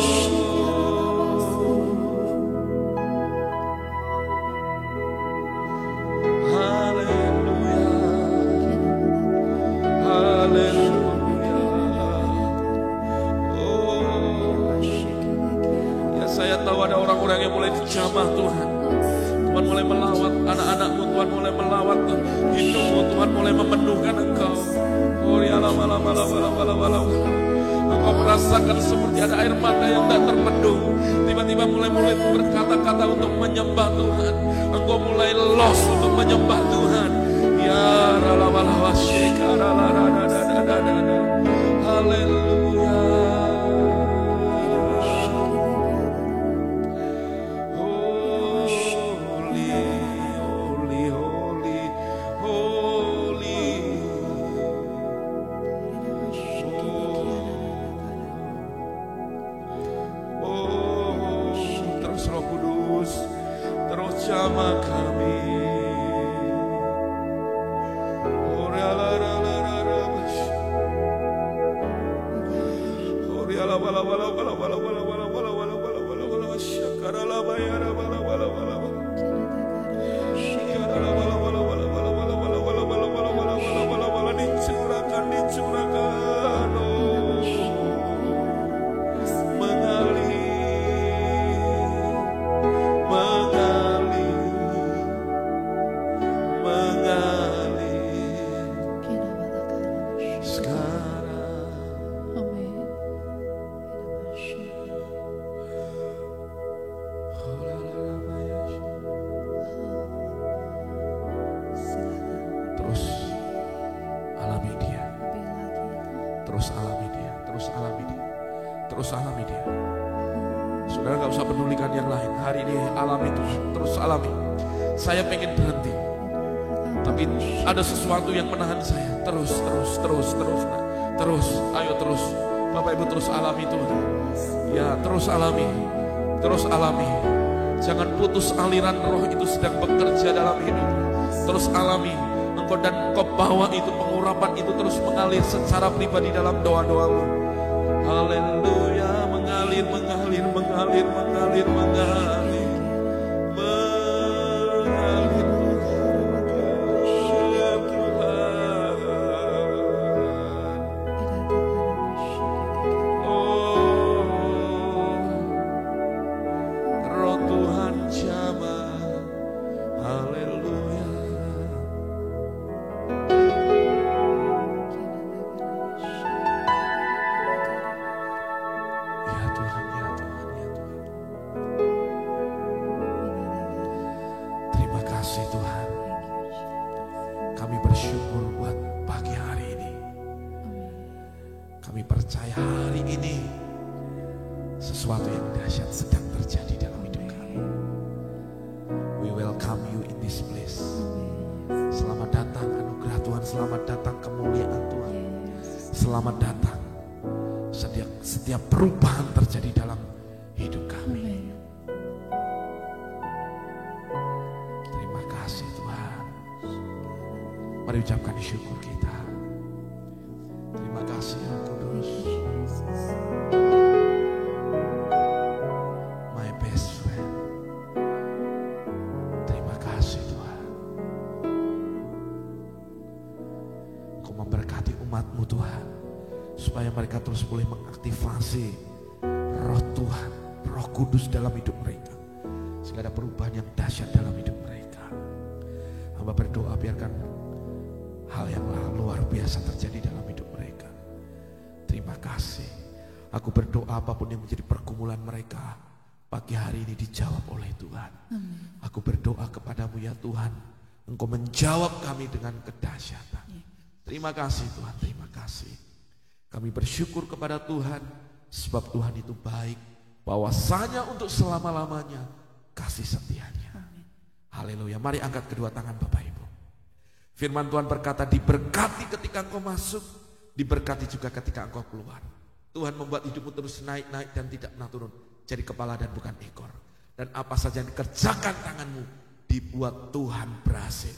haleluya. Haleluya. Oh ya, saya tahu ada orang-orang yang mulai dijamah Tuhan. Tuhan mulai melawat anak-anakmu, Tuhan mulai melawat hidupmu, Tuhan mulai memenuhkan engkau. Oh ya lama. Engkau merasakan seperti ada air mata yang tak terbendung. Tiba-tiba mulai berkata-kata untuk menyembah Tuhan. Engkau mulai los untuk menyembah Tuhan. Ya rala syekara haleluya. Jama kami. Oh, la la la la la la. sekarang. Amin. Terus alami dia. Terus alami dia. Terus alami dia. Terus alami dia. Saudara gak usah pedulikan yang lain. Hari ini alami Tuhan. Terus alami. Saya pengen berhenti, tapi ada sesuatu yang menahan saya. Terus. Nah. Terus, ayo terus. Bapak Ibu terus alami Tuhan. Ya, terus alami. Terus alami. Jangan putus aliran roh itu sedang bekerja dalam hidup. Terus alami. Engkau dan engkau bawa itu, pengurapan itu terus mengalir secara pribadi dalam doa-doamu. Haleluya, mengalir. Roh Tuhan jamah. Haleluya. Ya Tuhan, ya Tuhan, ya Tuhan. Terima kasih Tuhan. Kami bersyukur buat pagi hari ini. Kami percaya hari ini sesuatu yang dahsyat sedang terjadi dalam hidup kami. We welcome you in this place. Selamat datang anugerah Tuhan, selamat datang kemuliaan Tuhan. Selamat datang. Setiap perubahan terjadi dalam hidup kami. Terima kasih Tuhan. Mari ucapkan syukur kita. Terima kasih Roh Kudus. My best friend. Terima kasih Tuhan. Engkau memberkati umat-Mu Tuhan, supaya mereka terus boleh mengaktifasi roh Tuhan, Roh Kudus dalam hidup mereka, sehingga ada perubahan yang dahsyat dalam hidup mereka. Hamba berdoa biarkan hal yang luar biasa terjadi dalam hidup mereka. Terima kasih. Aku berdoa apapun yang menjadi pergumulan mereka pagi hari ini dijawab oleh Tuhan. Aku berdoa kepadamu ya Tuhan, Engkau menjawab kami dengan kedahsyatan. Terima kasih Tuhan, terima kasih. Kami bersyukur kepada Tuhan, sebab Tuhan itu baik, bahwasanya untuk selama-lamanya kasih setianya. Haleluya. Mari angkat kedua tangan Bapak Ibu. Firman Tuhan berkata, diberkati ketika engkau masuk, diberkati juga ketika engkau keluar. Tuhan membuat hidupmu terus naik-naik dan tidak pernah turun, jadi kepala dan bukan ekor. Dan apa saja yang dikerjakan tanganmu, dibuat Tuhan berhasil.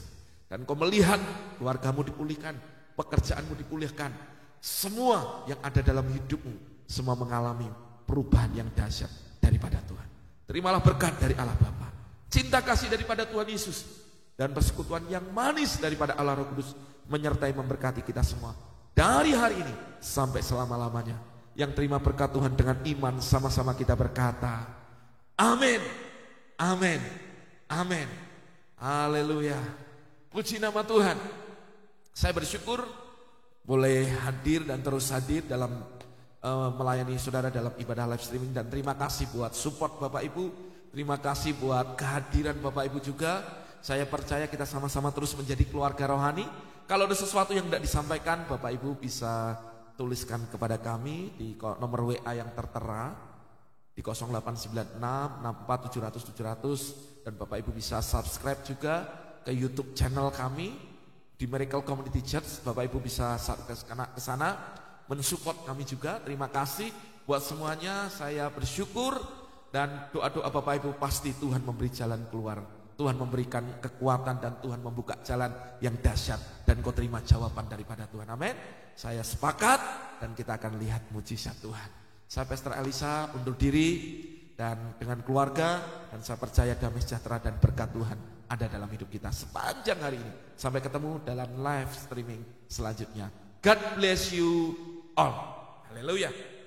Dan kau melihat keluargamu dipulihkan, pekerjaanmu dipulihkan. Semua yang ada dalam hidupmu, semua mengalami perubahan yang dahsyat daripada Tuhan. Terimalah berkat dari Allah Bapa, cinta kasih daripada Tuhan Yesus, dan persekutuan yang manis daripada Allah Roh Kudus menyertai memberkati kita semua dari hari ini sampai selama-lamanya. Yang terima berkat Tuhan dengan iman, sama-sama kita berkata amin, amin, amin. Haleluya. Puji nama Tuhan. Saya bersyukur boleh hadir dan terus hadir dalam melayani saudara dalam ibadah live streaming. Dan terima kasih buat support Bapak Ibu. Terima kasih buat kehadiran Bapak Ibu juga. Saya percaya kita sama-sama terus menjadi keluarga rohani. Kalau ada sesuatu yang tidak disampaikan, Bapak Ibu bisa tuliskan kepada kami di nomor WA yang tertera di 0896 64 700 700. Dan Bapak Ibu bisa subscribe juga ke YouTube channel kami di Miracle Community Church. Bapak Ibu bisa ke sana mensupport kami juga. Terima kasih buat semuanya. Saya bersyukur dan doa-doa Bapak Ibu pasti Tuhan memberi jalan keluar. Tuhan memberikan kekuatan dan Tuhan membuka jalan yang dahsyat, dan kau terima jawaban daripada Tuhan. Amin. Saya sepakat dan kita akan lihat mujizat Tuhan. Saya Pastor Elisa undur diri dan dengan keluarga, dan saya percaya damai sejahtera dan berkat Tuhan ada dalam hidup kita sepanjang hari ini. Sampai ketemu dalam live streaming selanjutnya. God bless you all. Haleluya.